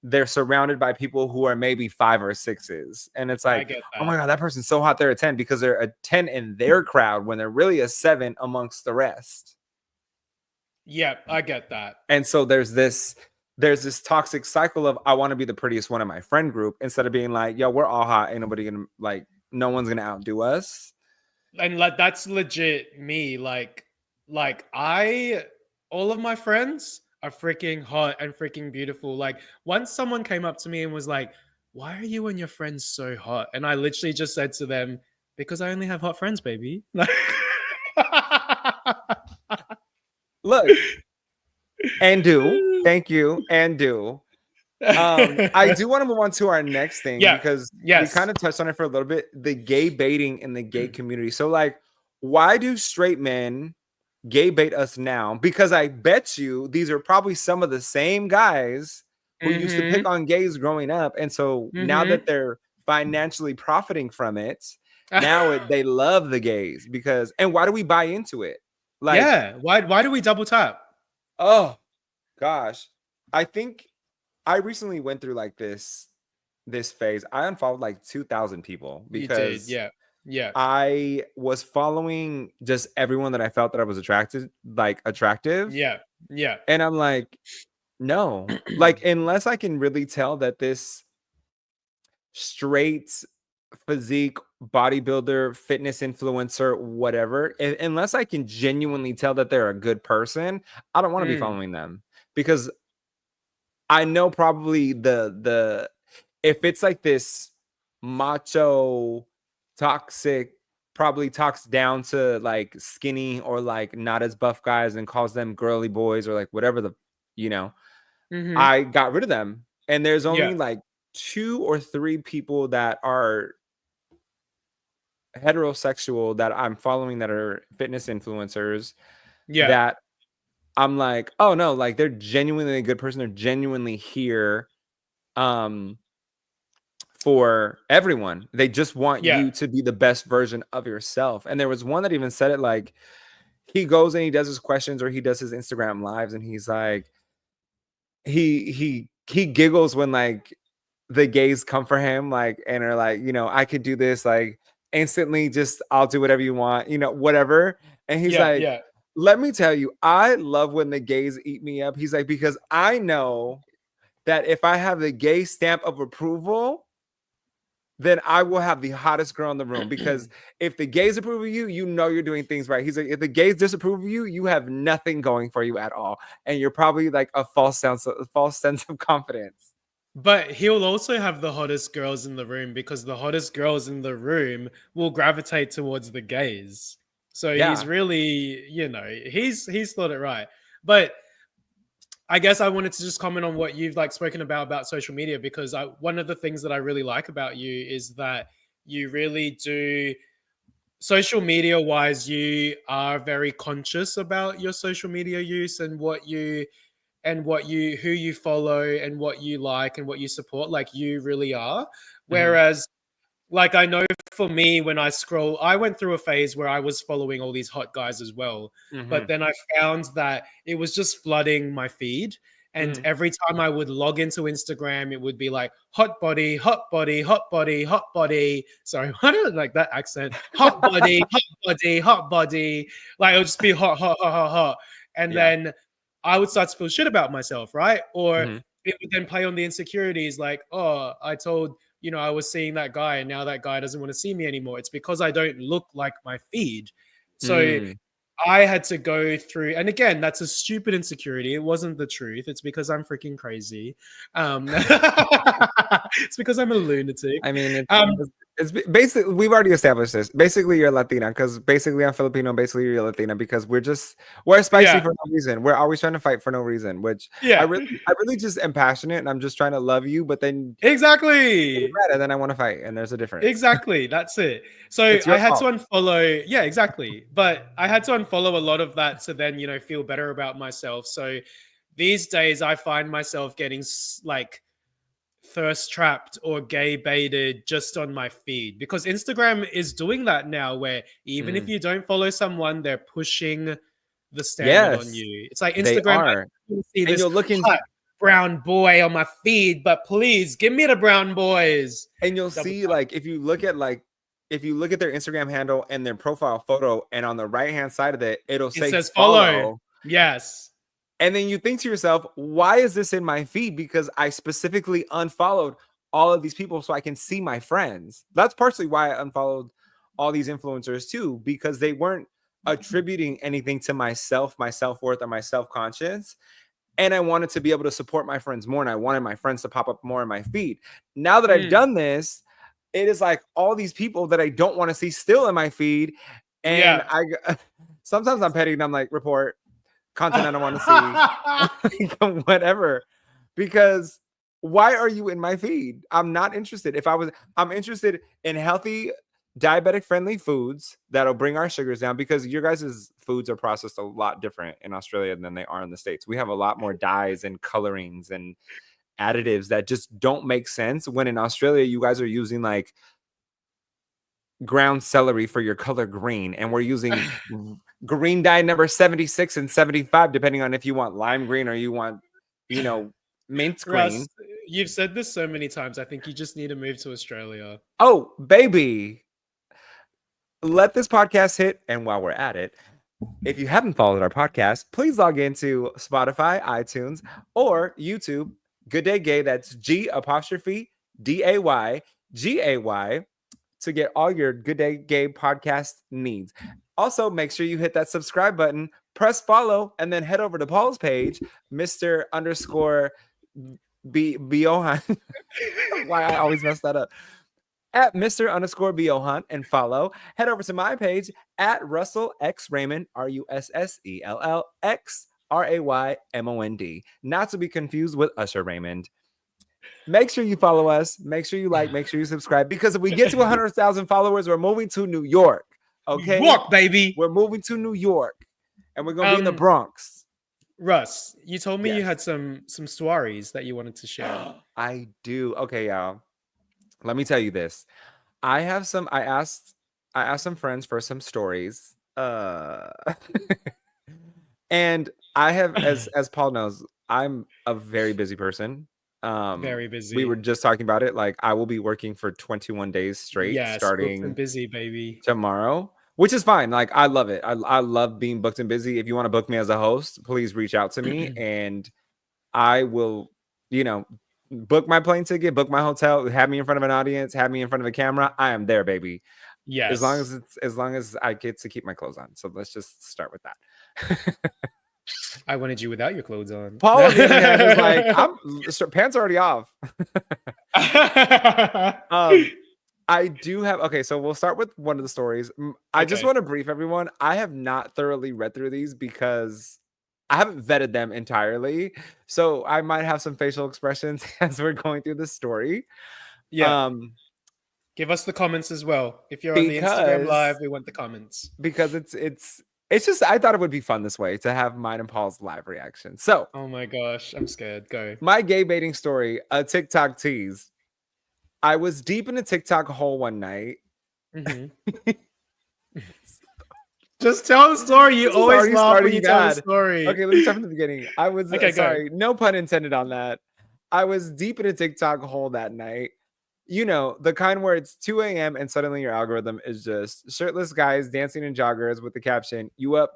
they're surrounded by people who are maybe 5 or 6s. And it's I like, get oh that. my God, that person's so hot. They're a 10 because they're a 10 in their crowd when they're really a 7 amongst the rest. Yeah, I get that. And so there's this toxic cycle of I want to be the prettiest one in my friend group instead of being like, yo, we're all hot, ain't nobody gonna like, no one's gonna outdo us. And like that's legit me. Like I all of my friends are freaking hot and freaking beautiful. Like once someone came up to me and was like, "Why are you and your friends so hot?" And I literally just said to them, "Because I only have hot friends, baby." Look, and do. Thank you, and do. I do want to move on to our next thing Yeah. because we Yes. kind of touched on it for a little bit, the gay baiting in the gay community. So like, why do straight men gay bait us now? Because I bet you these are probably some of the same guys who used to pick Mhm. on gays growing up. And so now that Mhm. they're financially profiting from it, they love the gays because, and why do we buy into it? Like, Yeah. Why do we double tap? oh gosh, I think I recently went through like this phase. I unfollowed like 2,000 people You did. because Yeah. Yeah. I was following just everyone that I felt that I was attractive. Yeah. Yeah. And I'm like, no, like, unless I can really tell that this straight physique bodybuilder, fitness influencer, whatever, unless I can genuinely tell that they're a good person, I don't want to be Mm. following them because I know probably the if it's like this macho toxic probably talks down to like skinny or like not as buff guys and calls them girly boys or like whatever you know Mhm. I got rid of them, and there's Yeah. only like 2 or 3 people that are heterosexual that I'm following that are fitness influencers Yeah. that I'm like, oh no, like they're genuinely a good person, they're genuinely here um for everyone. They just want Yeah. you to be the best version of yourself. And there was one that even said it like he goes and he does his questions or he does his Instagram lives and he's like he giggles when like the gays come for him like and are like, I could do this like instantly, just I'll do whatever you want, whatever. And he's Yeah. like, Yeah. let me tell you, I love when the gays eat me up. He's like, because I know that if I have the gay stamp of approval, then I will have the hottest girl in the room. Because if the gays approve of you, you know you're doing things right. He's like, if the gays disapprove of you, you have nothing going for you at all, and you're probably like a false sense of confidence. But he'll also have the hottest girls in the room because the hottest girls in the room will gravitate towards the gays. So he's Yeah. really, he's thought it right. But I guess I wanted to just comment on what you've like spoken about social media because one of the things that I really like about you is that you really do social media wise you are very conscious about your social media use and who you follow and what you like and what you support, like you really are. Mhm. Whereas like I know for me when I scroll, I went through a phase where I was following all these hot guys as well, but Mhm. then I found that it was just flooding my feed. And Mhm. every time I would log into Instagram, it would be like hot body, hot body, hot body, hot body. Sorry, I don't like that accent. Hot body, hot body, hot body. Like it would just be hot, hot, hot, hot, hot. And Yeah. then I would start to feel shit about myself, right? Or Mhm. it would then play on the insecurities like, oh, I told, I was seeing that guy and now that guy doesn't want to see me anymore. It's because I don't look like my feed. So Mm. I had to go through, and again, that's a stupid insecurity. It wasn't the truth. It's because I'm freaking crazy. It's because I'm a lunatic. I mean, Um, basically we've already established this. Basically, you're Latina because basically I'm Filipino. Basically, you're Latina because we're spicy yeah, for no reason. We're always trying to fight for no reason. Which yeah, I really just am passionate and I'm just trying to love you. But then you're exactly. mad and then I want to fight, and there's a difference. Exactly, that's it. So It's I your had to fault. unfollow, yeah, exactly. But I had to unfollow a lot of that to then, feel better about myself. So these days I find myself getting like thirst trapped or gay baited just on my feed because Instagram is doing that now where even if Mm. you don't follow someone, they're pushing the standard on Yes, you. It's like they Instagram, I are, don't see and this you'll look in. hot brown boy on my feed, but please give me the brown boys. And you'll Double see, like, if you look at their Instagram handle and their profile photo, and on the right hand side of it, it'll It say says follow. follow. Yes. And then you think to yourself, why is this in my feed? Because I specifically unfollowed all of these people so I can see my friends. That's partially why I unfollowed all these influencers too, because they weren't attributing anything to myself, my self-worth, or my self-conscious. And I wanted to be able to support my friends more. And I wanted my friends to pop up more in my feed. Now that I've done this, it is like all these people that I don't want to see still in my feed. And Yeah. I sometimes I'm petty and I'm like, report content I don't want to see. Whatever. Because why are you in my feed? I'm not interested. I'm interested in healthy, diabetic friendly foods that'll bring our sugars down, because your guys' foods are processed a lot different in Australia than they are in the States. We have a lot more dyes and colorings and additives that just don't make sense, when in Australia you guys are using like ground celery for your color green, and we're using green dye number 76 and 75 depending on if you want lime green or you want, mint green. Russ, you've said this so many times. I think you just need to move to Australia. Oh baby, let this podcast hit. And while we're at it, if you haven't followed our podcast, please log into Spotify, iTunes, or YouTube. Good Day Gay, that's GAY to get all your Good Day Gay podcast needs. Also, make sure you hit that subscribe button, press follow, and then head over to Paul's page, Mr. underscore Biohan. Why I always mess that up. At Mr. underscore Biohan, and follow. Head over to my page at Russell X Raymond, RussellXRaymond. Not to be confused with Usher Raymond. Make sure you follow us. Make sure you like. Make sure you subscribe. Because if we get to 100,000 followers, we're moving to New York. Okay, New York, baby. We're moving to New York, and we're gonna be in the Bronx. Russ, you told me you Yes. had some stories that you wanted to share. I do. Okay, y'all. Let me tell you this. I asked some friends for some stories. And I have, as Paul knows, I'm a very busy person. Very busy. We were just talking about it. Like, I will be working for 21 days straight, Yes, booked starting and busy, baby. tomorrow, which is fine. Like, I love it. I love being booked and busy. If you want to book me as a host, please reach out to me, and I will, book my plane ticket, book my hotel, have me in front of an audience, have me in front of a camera. I am there, baby. Yes. As long as I get to keep my clothes on. So let's just start with that. I wanted you without your clothes on. Paul, on the other hand, is like, pants are already off. I do have, okay, so we'll start with one of the stories. I just want to brief everyone. I have not thoroughly read through these because I haven't vetted them entirely. So I might have some facial expressions as we're going through the story. Yeah. Give us the comments as well. If you're on the Instagram live, we want the comments. Because it's just, I thought it would be fun this way to have mine and Paul's live reaction. So, oh my gosh, I'm scared. Go. My gay baiting story, a TikTok tease. I was deep in a TikTok hole one night. Just tell the story. You always laugh when you tell the story. Okay, let me start from the beginning. I was sorry, no pun intended on that. I was deep in a TikTok hole that night. You know, the kind where it's 2 a.m. and suddenly your algorithm is just shirtless guys dancing in joggers with the caption, "You up?" ?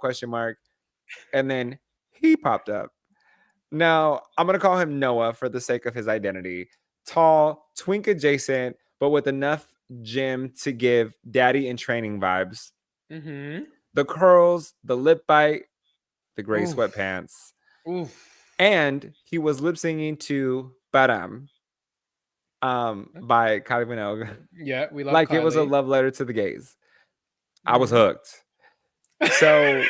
And then he popped up. Now, I'm going to call him Noah for the sake of his identity. Tall, twink adjacent, but with enough gym to give daddy in training vibes. The curls, the lip bite, the gray sweatpants. And he was lip singing to Baram by Kylie Minogue. Yeah, we love like Kylie. It was a love letter to the gays. I was hooked. So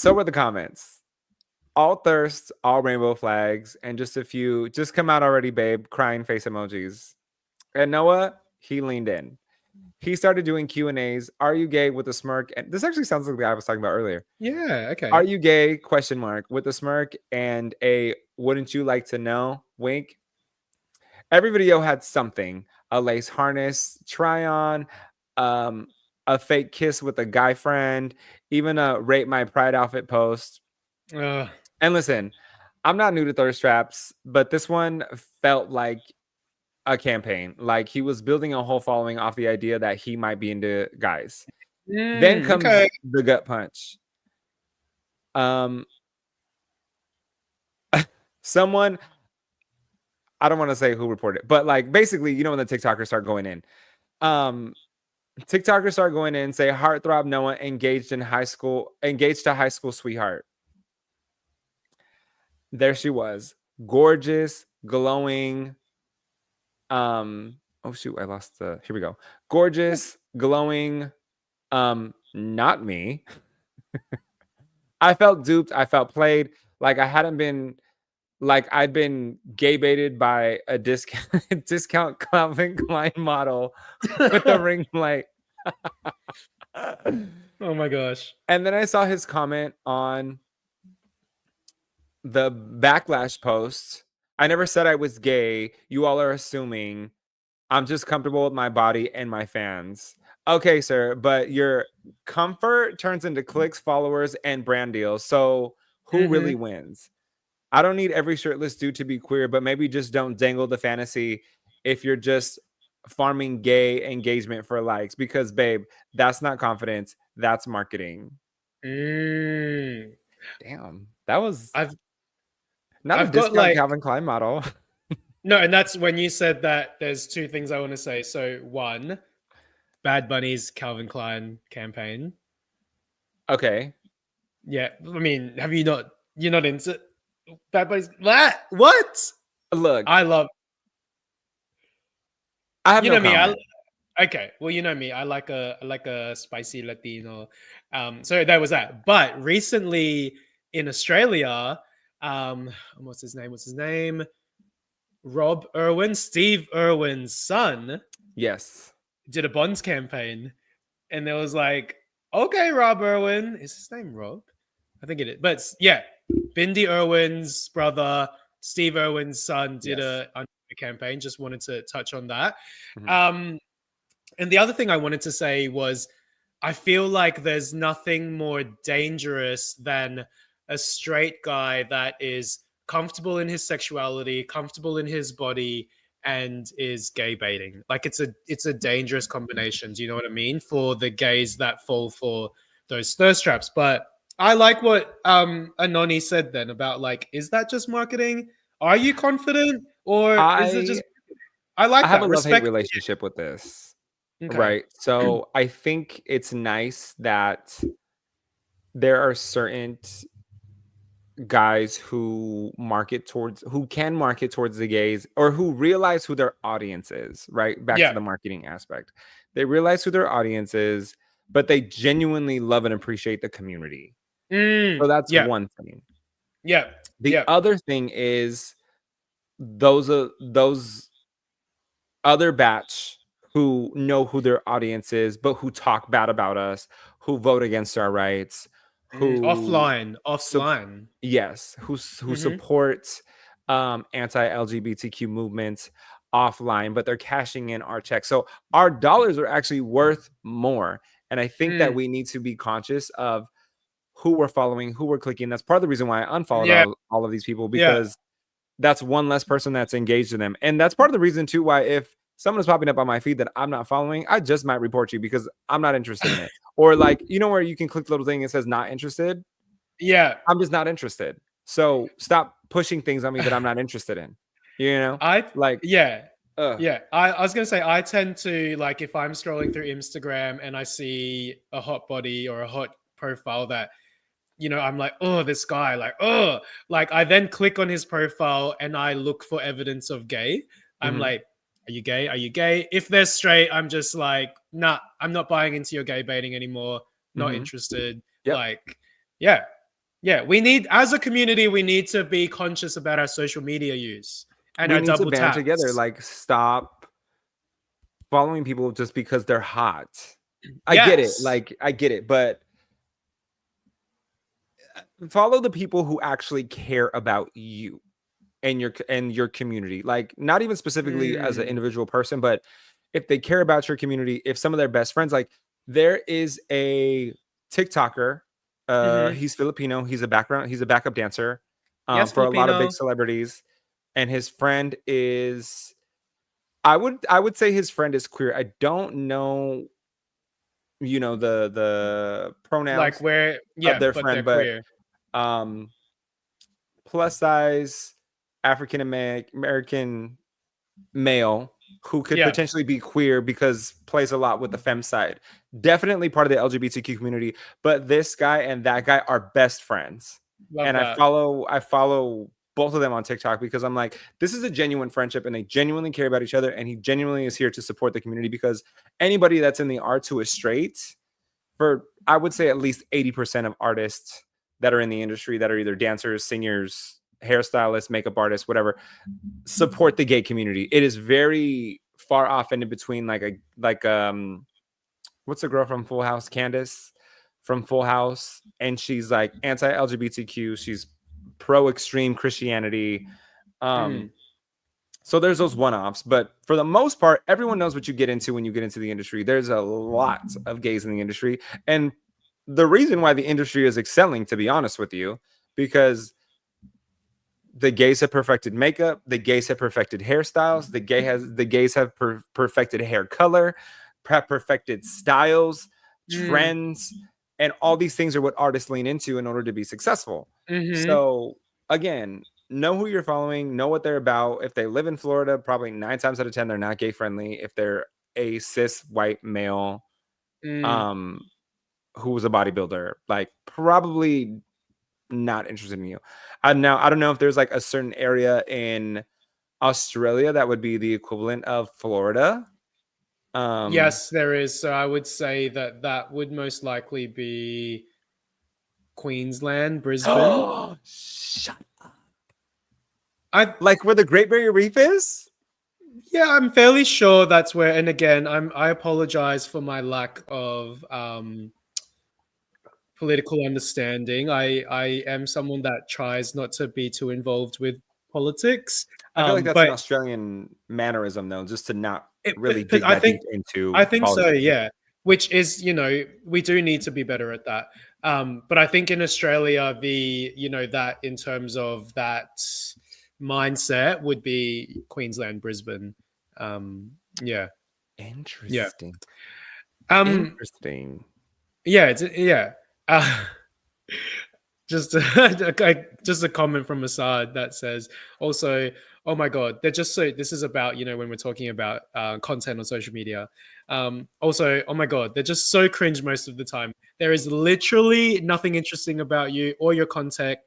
were the comments. All thirst, all rainbow flags, and just a few, just come out already, babe, crying face emojis. And Noah, he leaned in. He started doing Q&As. Are you gay? With a smirk. And this actually sounds like the guy I was talking about earlier. Yeah, okay. Are you gay? ? With a smirk and a wouldn't you like to know? Wink. Every video had something. A lace harness, try on, a fake kiss with a guy friend, even a rate my pride outfit post. And listen, I'm not new to thirst traps, but this one felt like a campaign. Like he was building a whole following off the idea that he might be into guys. Then comes the gut punch. someone, I don't want to say who reported it, but like basically, you know, when the TikTokers start going in, um, TikTokers start going in, say heartthrob Noah engaged to high school sweetheart. There she was, gorgeous, glowing. Oh shoot, I lost the. Here we go. Gorgeous, glowing. Not me. I felt duped. I felt played. Like I hadn't been. Like I'd been gay baited by a discount Calvin Klein model with a ring light. Oh my gosh. And then I saw his comment on the backlash post. I never said I was gay. You all are assuming. I'm just comfortable with my body and my fans. Okay, sir, but your comfort turns into clicks, followers, and brand deals. So who really Mm-hmm. wins? I don't need every shirtless dude to be queer, but maybe just don't dangle the fantasy if you're just farming gay engagement for likes. Because, babe, that's not confidence. That's marketing. Mm. Damn, that was I've not a I've got discount like Calvin Klein model. no, and that's when you said that. There's two things I want to say. So one, Bad Bunny's Calvin Klein campaign. Okay, Yeah, I mean, have you not? You're not into Bad Bunny's what? look, I love. I have You no know me. comment. Okay. Well, you know me. I like a spicy Latino. So that was that. But recently in Australia, what's his name? What's his name? Rob Irwin, Steve Irwin's son, Yes. did a Bonds campaign, and there was like, okay, Rob Irwin, is his name Rob? I think it is, but yeah, Bindi Irwin's brother, Steve Irwin's son, did Yes. a campaign. Just wanted to touch on that. Mhm. And the other thing I wanted to say was, I feel like there's nothing more dangerous than a straight guy that is comfortable in his sexuality, comfortable in his body, and is gay baiting. Like it's a dangerous combination. Do you know what I mean? For the gays that fall for those thirst traps. But I like what Anoni said then about like, is that just marketing? Are you confident, or is it I just? I I like have a that love-hate respect. relationship with this. Okay. Right. So I think it's nice that there are certain guys who can market towards the gays, or who realize who their audience is, right? Back to Yeah. the marketing aspect. They realize who their audience is, but they genuinely love and appreciate the community. So that's Yeah. one thing. Yeah. The Yeah. other thing is those other batch who know who their audience is, but who talk bad about us, who vote against our rights, who Offline. sup- Offline. yes, who Mhm. supports anti-LGBTQ movements offline, but they're cashing in our checks. So our dollars are actually worth more. And I think that Mm. we need to be conscious of who we're following, who we're clicking. That's part of the reason why I unfollowed Yeah. all of these people, Yeah. because that's one less person that's engaged in them. And that's part of the reason too why if someone is popping up on my feed that I'm not following, I just might report you because I'm not interested in it. Or like, you know where you can click the little thing that says not interested? Yeah. I'm just not interested. So stop pushing things on me that I'm not interested in. You know? I Like, yeah. ugh. Yeah. I was gonna say, I tend to, like, if I'm scrolling through Instagram and I see a hot body or a hot profile that, I'm like, oh, this guy, like, oh, like I then click on his profile and I look for evidence of gay. I'm Mhm. like, are you gay? Are you gay? If they're straight, I'm just like, nah, I'm not buying into your gay baiting anymore. Not Mhm. interested. Yep. Like, yeah. Yeah. We need, as a community, we need to be conscious about our social media use and We our need to double band together. taps. Like, stop following people just because they're hot. I get it. Yes. Like, I get it. But follow the people who actually care about you and your community. Like, not even specifically as an Mm. individual person, but if they care about your community, if some of their best friends, like there is a TikToker, Hmm. he's Filipino, he's a backup dancer Yes, for a lot of big Filipino. celebrities, and his friend is, I would say his friend is queer. I don't know, the Like, pronouns where, of yeah, their but they're friend, but queer. um plus size, African American male who could Yeah. potentially be queer because plays a lot with the femme side. Definitely part of the LGBTQ community, but this guy and that guy are best friends. Love And that. I follow both of them on TikTok because I'm like, this is a genuine friendship and they genuinely care about each other. And he genuinely is here to support the community because anybody that's in the arts who is straight, for I would say at least 80% of artists that are in the industry that are either dancers, singers, hairstylists, makeup artists, whatever, support the gay community. It is very far off and in between what's the girl from Full House, Candace from Full House, and she's like anti-LGBTQ, she's pro extreme Christianity. Mm. So there's those one-offs, but for the most part, everyone knows what you get into when you get into the industry. There's a lot of gays in the industry, and the reason why the industry is excelling, to be honest with you, because the gays have perfected makeup, the gays have perfected hairstyles, the gays have perfected hair color, perfected styles, Mm. trends, and all these things are what artists lean into in order to be successful. Mm-hmm. So again, know who you're following, know what they're about. If they live in Florida, probably 9 times out of 10 they're not gay friendly. If they're a cis white male Mm. um who was a bodybuilder, like probably not interested in you. Now I don't know if there's like a certain area in Australia that would be the equivalent of Florida. Yes, there is. So I would say that that would most likely be Queensland, Brisbane. Shut I like where the Great Barrier Reef is? Yeah, I'm fairly sure that's where. And again, I apologize for my lack of political understanding. I am someone that tries not to be too involved with politics. I feel like that's an But Australian mannerism though, just to not really but dig that deep I into think so. politics. Yeah, which is, we do need to be better at that. But I think in Australia, that in terms of that mindset would be Queensland, Brisbane. Yeah, yeah. Interesting. Um, Interesting. yeah, yeah. Uh, just just a comment from Assad that says also, oh my god, they're just so, this is about, when we're talking about content on social media, also, oh my god, they're just so cringe most of the time. There is literally nothing interesting about you or your content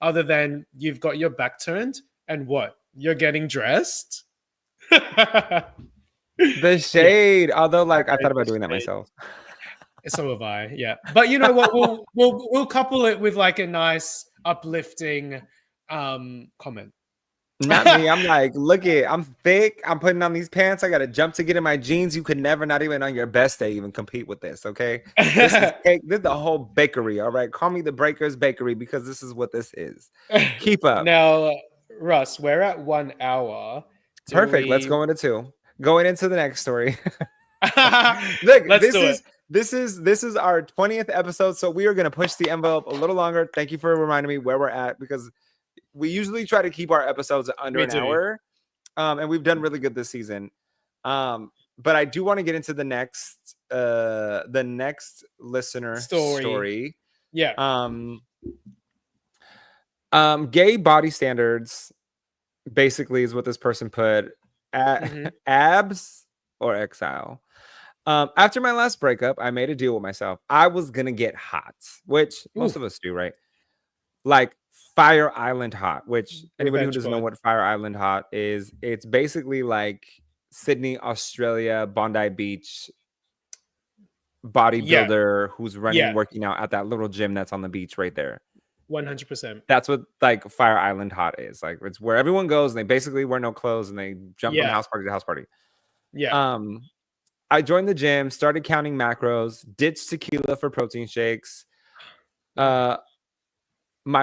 other than you've got your back turned and what, you're getting dressed. The Yeah, shade, although like I thought about outrageous doing that shade. myself. So have I, yeah. But you know what? We'll couple it with like a nice uplifting comment. Not me. I'm like, look it. I'm thick. I'm putting on these pants. I got to jump to get in my jeans. You could never, not even on your best day, even compete with this. Okay, this is cake. This is the whole bakery. All right, call me the Breakers Bakery because this is what this is. Keep up. Now, Russ, we're at 1 hour. Do Perfect. Let's we? go into 2. Going into the next story. Look, Let's do it. this is our 20th episode, so we are going to push the envelope a little longer. Thank you for reminding me where we're at because we usually try to keep our episodes under We an do. hour, and we've done really good this season. But I do want to get into the next listener story. Yeah. Gay body standards basically is what this person put. Abs or exile. After my last breakup, I made a deal with myself. I was gonna get hot, which most of us do, right? Like Fire Island hot, which anybody who Revenge doesn't know pod. what Fire Island hot is, it's basically like Sydney, Australia, Bondi Beach Yeah. bodybuilder who's Yeah. working out at that little gym that's on the beach right there. 100%. That's what like Fire Island hot is. Like it's where everyone goes and they basically wear no clothes and they jump from Yeah. house party to house party. Yeah. I joined the gym, started counting macros, ditched tequila for protein shakes. My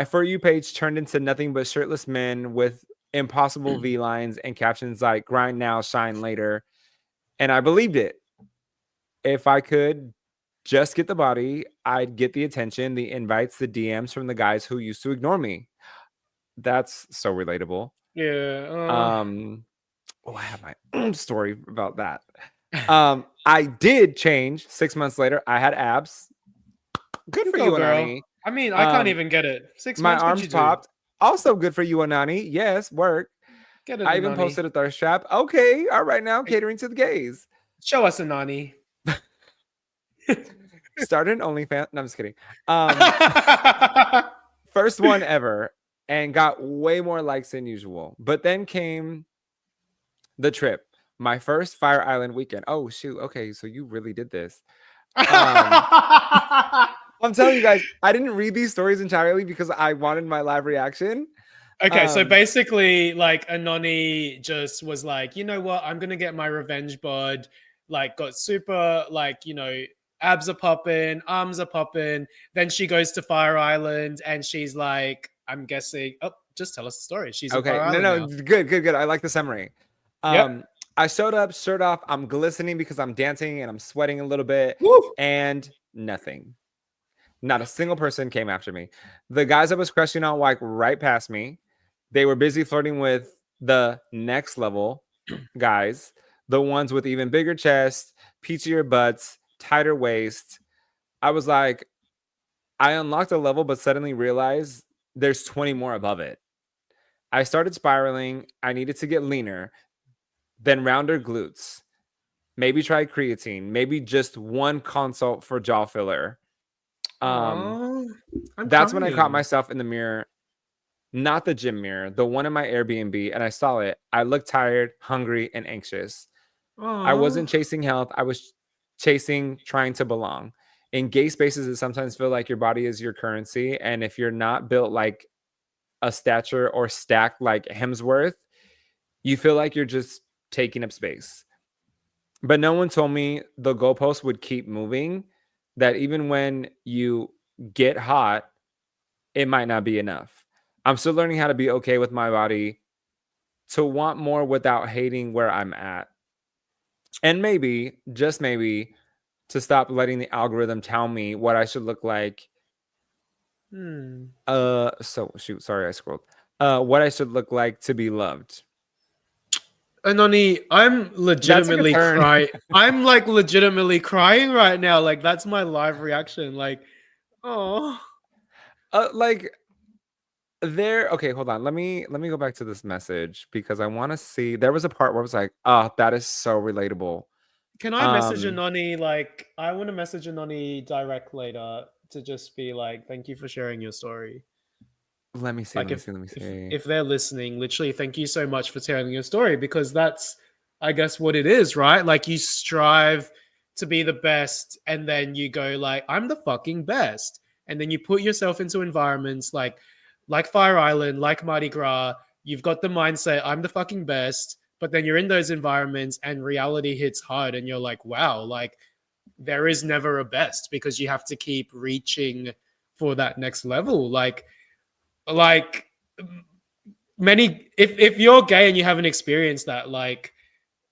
For You page turned into nothing but shirtless men with impossible V lines and captions like grind now, shine later. And I believed it. If I could just get the body, I'd get the attention, the invites, the DMs from the guys who used to ignore me. That's so relatable. Yeah. I have my own story about that. I did change 6 months later. I had abs. Good for you, girl. Anani. I mean, I can't even get it. 6 My months. What'd arms you do? popped. Also good for you, Anani. Yes, work. Get it, I even Anani. posted a thirst trap. Okay, all right now, catering to the gays. Show us Anani. Started an OnlyFans. No, I'm just kidding. First one ever, and got way more likes than usual. But then came the trip. My first Fire Island weekend. Oh shoot. Okay, so you really did this. I'm telling you guys, I didn't read these stories entirely because I wanted my live reaction. Okay, so basically, like Anoni just was like, you know what, I'm gonna get my revenge bod. Like, got super, like, abs are popping, arms are popping. Then she goes to Fire Island, and she's like, I'm guessing. Oh, just tell us the story. She's in Okay, Fire no, Island no, now. good. I like the summary. Yep. I showed up, shirt off. I'm glistening because I'm dancing and I'm sweating a little bit, Woo! and nothing. Not a single person came after me. The guys I was crushing on walked right past me. They were busy flirting with the next level guys, the ones with even bigger chests, peachier butts, tighter waist. I was like, I unlocked a level, but suddenly realized there's 20 more above it. I started spiraling. I needed to get leaner, then rounder glutes. Maybe try creatine. Maybe just one consult for jaw filler. Aww, I'm That's when I caught crying. myself in the mirror, not the gym mirror, the one in my Airbnb, and I saw it. I looked tired, hungry, and anxious. I wasn't Aww. chasing health. I was chasing trying to belong. In gay spaces, it sometimes feel like your body is your currency. And if you're not built like a stature or stacked like Hemsworth, you feel like you're just taking up space. But no one told me the goalpost would keep moving, that even when you get hot, it might not be enough. I'm still learning how to be okay with my body, to want more without hating where I'm at. And maybe, just maybe, to stop letting the algorithm tell me what I should look like. So shoot, sorry, I scrolled. What I should look like to be loved. Anoni, I'm That took a legitimately turn. crying. I'm like legitimately crying right now. Like, that's my live reaction. Like, oh. Like there. Okay, hold on. Let me go back to this message because I want to see. There was a part where I was like, "Oh, that is so relatable." Can I message Um, Anoni? Like, I want to message Anoni direct later to just be like, thank you for sharing your story. let me see. Like, Let me see. Let me see. if they're listening, literally, thank you so much for telling your story, because that's, I guess, what it is, right? Like, you strive to be the best, and then you go like, I'm the fucking best, and then you put yourself into environments like Fire Island, like Mardi Gras. You've got the mindset, I'm the fucking best, but then you're in those environments and reality hits hard, and you're like, wow, like, there is never a best, because you have to keep reaching for that next level. Like many, if you're gay and you haven't experienced that, like,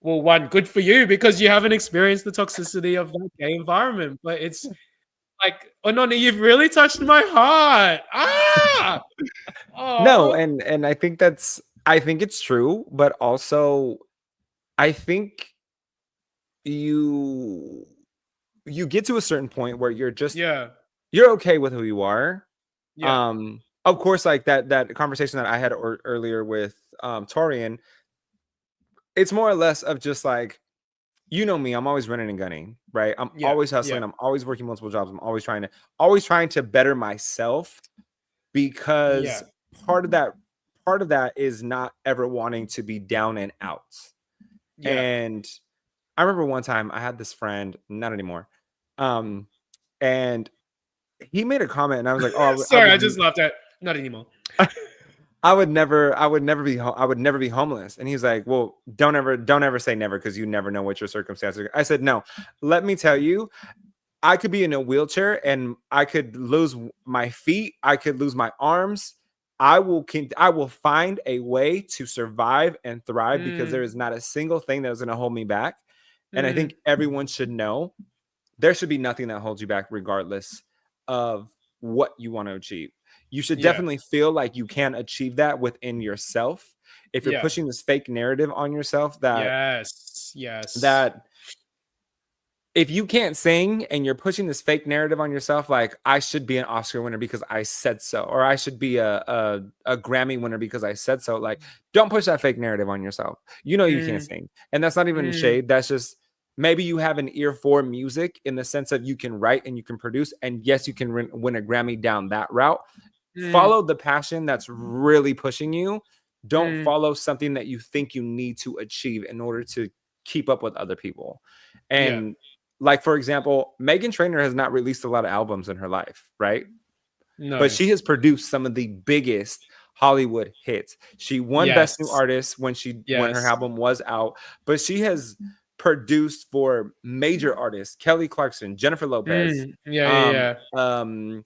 well, one, good for you, because you haven't experienced the toxicity of that gay environment. But it's like, oh no, you've really touched my heart. No, Oh, and I think it's true, but also I think you you get to a certain point where yeah, you're okay with who you are. yeah, Of course, like that conversation that I had earlier with Torian, it's more or less of just like, you know me, I'm always running and gunning, right? I'm yeah, always yeah. hustling, I'm always working multiple jobs, I'm always trying to better myself, Yeah, because part of that part of that is not ever wanting to be down and out. yeah. And I remember one time I had this friend, not anymore, um, and he made a comment, and I was like, "Oh, Sorry, I just laughed at not anymore. I would never be homeless." And he's like, "Well, don't ever say never, because you never know what your circumstances are." I said, "No, let me tell you, I could be in a wheelchair and I could lose my feet, I could lose my arms. I will find a way to survive and thrive, because there Mm, is not a single thing that is going to hold me back." And I mm, think everyone should know there should be nothing that holds you back, regardless of what you want to achieve. You should yeah, definitely feel like you can achieve that within yourself. If you're yeah. pushing this fake narrative on yourself that Yes, yes. that if you can't sing and you're pushing this fake narrative on yourself, like I should be an Oscar winner because I said so, or I should be a Grammy winner because I said so, like don't push that fake narrative on yourself. You know you can't Mm, sing, and that's not even mm, shade. That's just maybe you have an ear for music in the sense of you can write and you can produce, and yes, you can win a Grammy down that route. mm, Follow the passion that's really pushing you. Don't mm. follow something that you think you need to achieve in order to keep up with other people. Yeah. And like for example, Megan Trainor has not released a lot of albums in her life, right? But No. she has produced some of the biggest Hollywood hits. She won Best New Yes. Artist when her Yes. album was out, but she has produced for major artists: Kelly Clarkson, Jennifer Lopez, Yeah. Yeah. um, Yeah. um,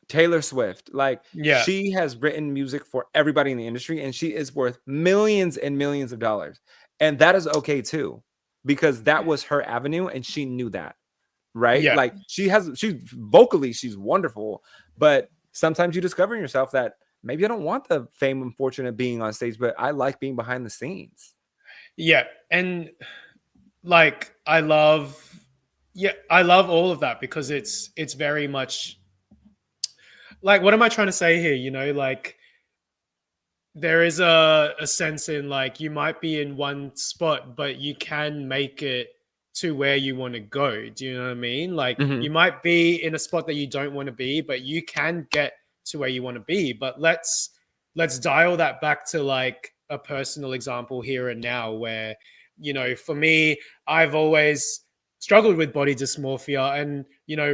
Taylor Swift. Like Yeah. she has written music for everybody in the industry, and she is worth millions and millions of dollars. And that is okay too, because that was her avenue and she knew that, right? Yeah. Like she's vocally, she's wonderful, but sometimes you discover in yourself that maybe I don't want the fame and fortune of being on stage, but I like being behind the scenes. Yeah. And like I love all of that because it's very much like, what am I trying to say here? Like there is a sense in like you might be in one spot, but you can make it to where you want to go. Do you know what I mean? Like you Mhm. might be in a spot that you don't want to be, but you can get to where you want to be. But let's dial that back to like a personal example here and now where, for me, I've always struggled with body dysmorphia. And,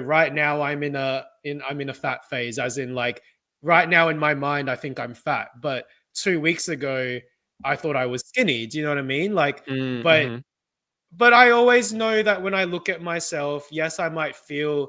right now I'm in a fat phase, as in like right now in my mind, I think I'm fat. But 2 weeks ago, I thought I was skinny. Do you know what I mean? Like, but Mhm. but I always know that when I look at myself, yes, I might feel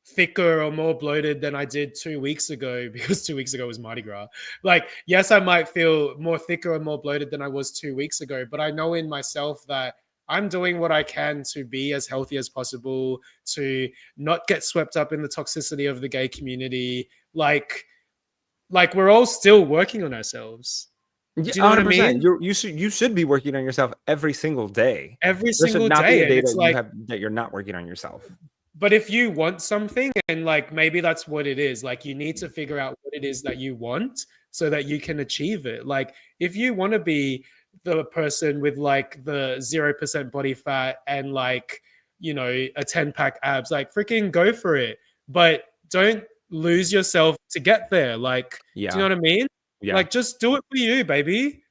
thicker or more bloated than I did 2 weeks ago because 2 weeks ago was Mardi Gras. Like, yes, I might feel more thicker and more bloated than I was 2 weeks ago, but I know in myself that I'm doing what I can to be as healthy as possible, to not get swept up in the toxicity of the gay community. Like we're all still working on ourselves. Yeah, Do you know what I 100%. mean? You should be working on yourself every single day. Every There should single not be day. a And day it's like, that you're not working on yourself. but if you want something, and like maybe that's what it is, like you need to figure out what it is that you want so that you can achieve it. Like if you want to be the person with like the 0% body fat and like, a 10-pack abs, like freaking go for it. But don't lose yourself to get there. Like, do you Yeah. know what I mean? Yeah. Like just do it for you, baby.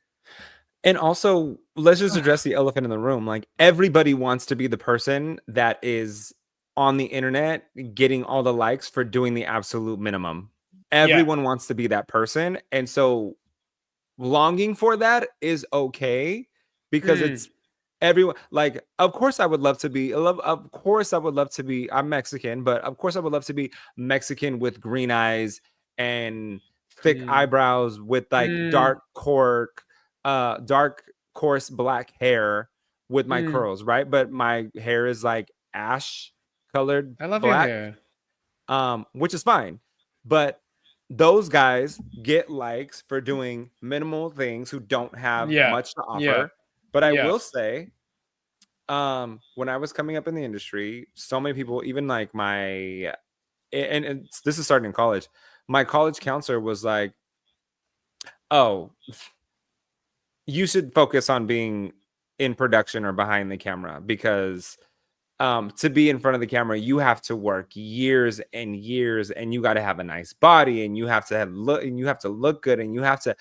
And also, let's just address the elephant in the room. Like everybody wants to be the person that is on the internet getting all the likes for doing the absolute minimum. Yeah. Everyone wants to be that person. And so longing for that is okay because Mm, it's everyone. Like of course I would love to be of course I would love to be, I'm Mexican, but of course I would love to be Mexican with green eyes and thick mm, eyebrows with like mm, dark coarse black hair with my mm. curls, right? But my hair is like ash colored I love your black, hair. which is fine. But those guys get likes for doing minimal things who don't have Yeah. much to Yeah. offer. But I Yeah. will say, when I was coming up in the industry, so many people, even like and this is starting in college, my college counselor was like, oh, you should focus on being in production or behind the camera because to be in front of the camera you have to work years and years and you got to have a nice body and you have to look good and you have to,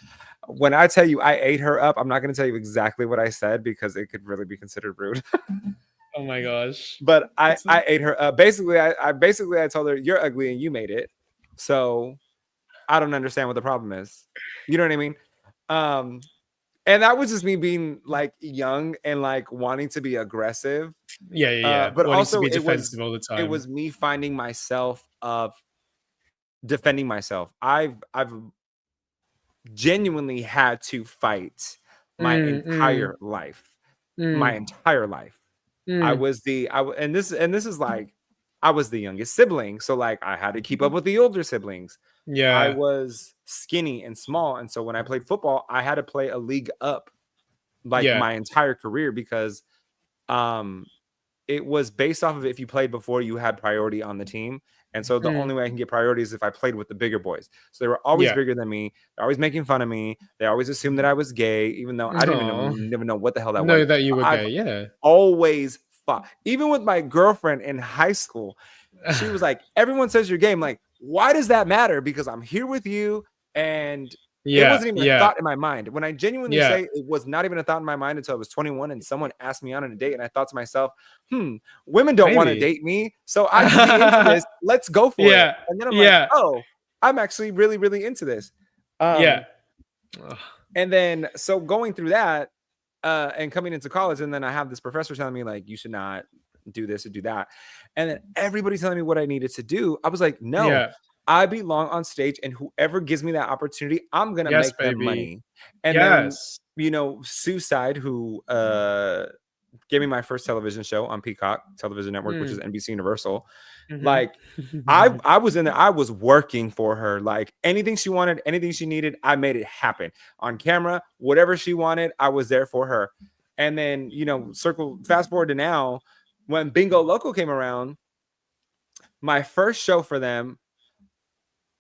when I tell you I ate her up, I'm not going to tell you exactly what I said because it could really be considered rude. Oh my gosh. But I It's I ate her up. Basically I told her you're ugly and you made it, so I don't understand what the problem is. You know what I mean? um and that was just me being like young and like wanting to be aggressive. yeah, yeah, yeah. But Wanting to also be defensive all the it time. was me finding myself of defending myself. I've genuinely had to fight my Mm, mm, entire life. My mm, entire life. I mm. was the I w- and this is like I was the youngest sibling, so like I had to keep up with the older siblings. I Yeah. was skinny and small, and so when I played football, I had to play a league up like Yeah. my entire career because um it was based off of if you played before, you had priority on the team. And so the only way I can get priority is if I played with the bigger boys. So they were always bigger than me. They're always making fun of me. They always assumed that I was gay, even though I didn't even know what the hell that was. Know that you were I've gay, yeah. always fought. Even with my girlfriend in high school, she was like, everyone says you're gay. I'm like, why does that matter? Because I'm here with you. And it wasn't even a thought in my mind. When I genuinely say it was not even a thought in my mind until I was 21 and someone asked me out on a date and I thought to myself, women don't want to date me. So I could be into this. Let's go for it. And then I'm like, oh, I'm actually really, really into this. And then so going through that and coming into college, and then I have this professor telling me like, you should not do this or do that. And then everybody telling me what I needed to do. I was like, no. I belong on stage, and whoever gives me that opportunity, I'm gonna make them money. And then, you know, Suicide, who gave me my first television show on Peacock Television Network, which is NBC Universal. Like, I was in there, I was working for her. Like anything she wanted, anything she needed, I made it happen on camera. Whatever she wanted, I was there for her. And then, you know, fast forward to now, when Bingo Loco came around, my first show for them,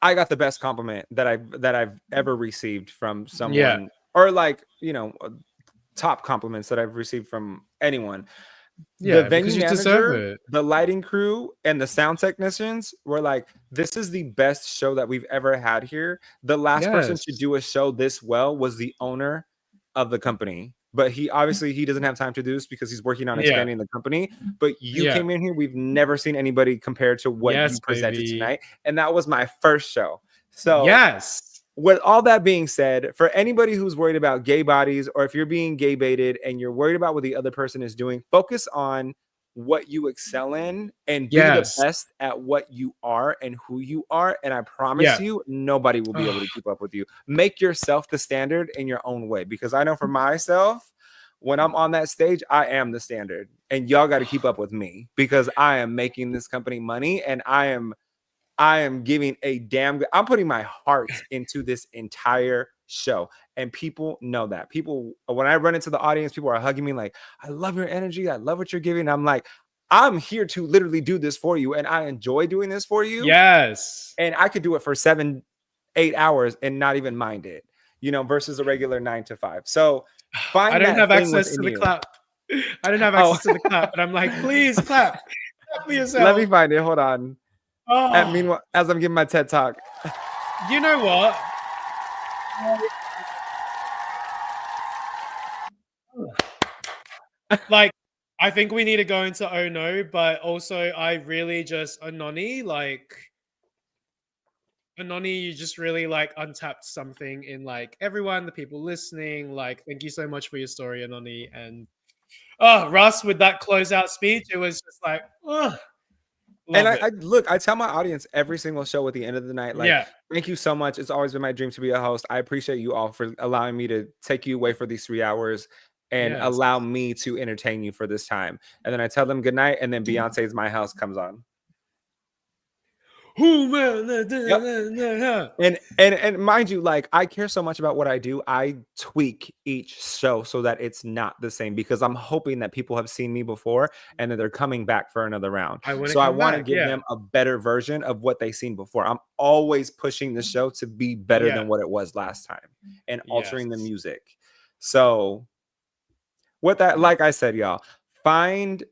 I got the best compliment that I've ever received from someone, or like, you know, top compliments that I've received from anyone. The venue manager, the lighting crew, and the sound technicians were like, this is the best show that we've ever had here. The last person to do a show this well was the owner of the company. But he doesn't have time to do this because he's working on expanding the company. But you came in here. We've never seen anybody compared to what you presented tonight. And that was my first show. So with all that being said, for anybody who's worried about gay bodies, or if you're being gay baited and you're worried about what the other person is doing, focus on what you excel in and be the best at what you are and who you are. And I promise you, nobody will be able to keep up with you. Make yourself the standard in your own way, because I know for myself, when I'm on that stage, I am the standard, and y'all got to keep up with me, because I am making this company money, and I am giving a damn good, I'm putting my heart into this entire show. And people know that. People, when I run into the audience, people are hugging me like, I love your energy. I love what you're giving. I'm like, I'm here to literally do this for you. And I enjoy doing this for you. And I could do it for 7-8 hours and not even mind it, you know, versus a regular 9 to 5. So I don't have access to the clap. I don't have access to the clap, but I'm like, please clap. Clap for yourself. Let me find it. Hold on. And meanwhile, as I'm giving my TED talk. You know what? Like, I think we need to go into Oh No, but also I really just, Anoni, you just really like untapped something in like everyone, the people listening. Like, thank you so much for your story, Anoni. And Russ, with that closeout speech, it was just like, and I tell my audience every single show at the end of the night, like, thank you so much. It's always been my dream to be a host. I appreciate you all for allowing me to take you away for these 3 hours and allow me to entertain you for this time. And then I tell them good night, and then Beyonce's My House comes on. And mind you, like, I care so much about what I do. I tweak each show so that it's not the same, because I'm hoping that people have seen me before and that they're coming back for another round. So I want to give them a better version of what they've seen before. I'm always pushing the show to be better than what it was last time, and altering the music. So with that, like I said, y'all, find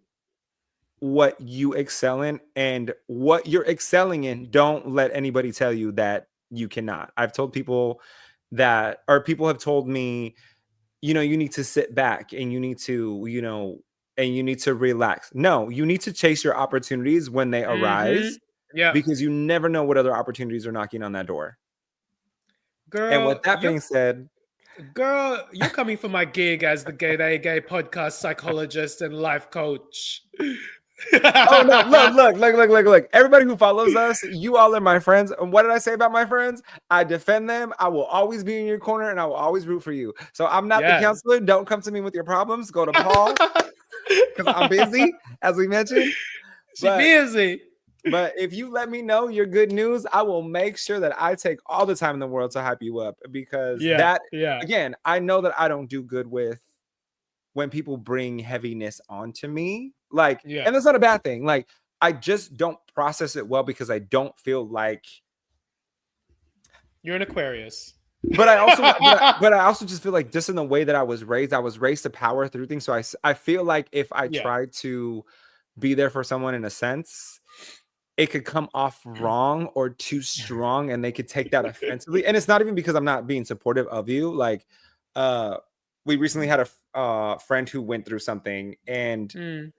what you excel in, and what you're excelling in, don't let anybody tell you that you cannot. I've told people that, or people have told me, you know, you need to sit back and you need to, you know, and you need to relax. No, you need to chase your opportunities when they arise, because you never know what other opportunities are knocking on that door. Girl, and with that being said, girl, you're coming for my gig as the Gay podcast psychologist and life coach. Oh no, look. Everybody who follows us, you all are my friends. And what did I say about my friends? I defend them. I will always be in your corner, and I will always root for you. So I'm not the counselor. Don't come to me with your problems. Go to Paul, because I'm busy, as we mentioned. She's busy. But if you let me know your good news, I will make sure that I take all the time in the world to hype you up, because again, I know that I don't do good with when people bring heaviness onto me. Like, Yeah. and that's not a bad thing. Like, I just don't process it well because I don't feel like. You're an Aquarius. But I also, but I also just feel like just in the way that I was raised to power through things. So I feel like if I Yeah. try to be there for someone in a sense, it could come off wrong or too strong, and they could take that offensively. And it's not even because I'm not being supportive of you. Like, we recently had a friend who went through something, and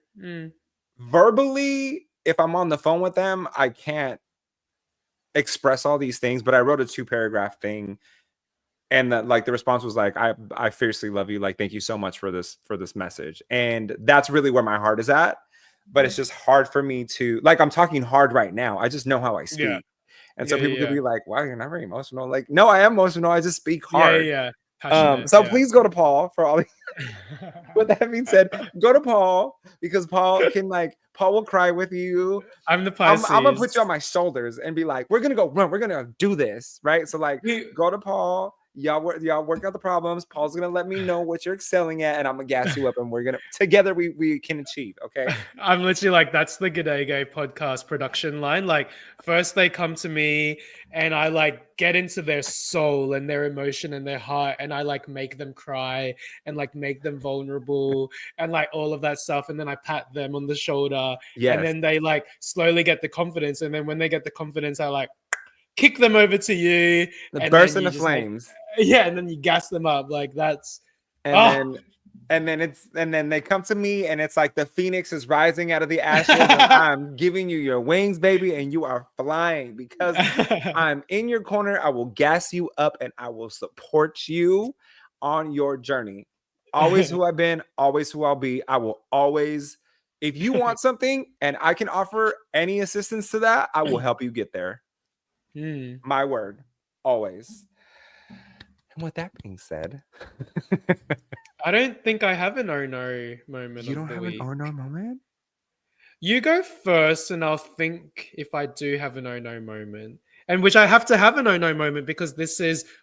verbally, if I'm on the phone with them, I can't express all these things. But I wrote a 2-paragraph thing, and the response was like, I fiercely love you. Like, thank you so much for this message. And that's really where my heart is at. But it's just hard for me to, like, I'm talking hard right now. I just know how I speak. Yeah. And so people could Yeah. be like, wow, you're not very emotional. Like, no, I am emotional. I just speak hard. Yeah. Passionate. So please go to Paul for all. With that being said, go to Paul, because Paul will cry with you. I'm the I'm Pisces. gonna put you on my shoulders and be like, we're gonna go run. We're gonna do this, right? So like, go to Paul. Y'all work out the problems. Paul's gonna let me know what you're excelling at, and I'm gonna gas you up, and we're gonna together we can achieve. Okay. I'm literally like, that's the G'day Gay podcast production line. Like, first they come to me and I like get into their soul and their emotion and their heart, and I like make them cry and like make them vulnerable and like all of that stuff. And then I pat them on the shoulder, and then they like slowly get the confidence. And then when they get the confidence, I like kick them over to you. The and burst then into you just, like, flames. yeah, and then you gas them up. Like, that's and then they come to me, and it's like the phoenix is rising out of the ashes, and I'm giving you your wings, baby, and you are flying because I'm in your corner. I will gas you up, and I will support you on your journey. Always who I've been, always who I'll be. I will always, if you want something and I can offer any assistance to that, I will help you get there. My word, always. And with that being said, I don't think I have an Oh No moment. You don't have an Oh Naur moment? You go first, and I'll think if I do have an Oh No moment. And which I have to have an Oh No moment because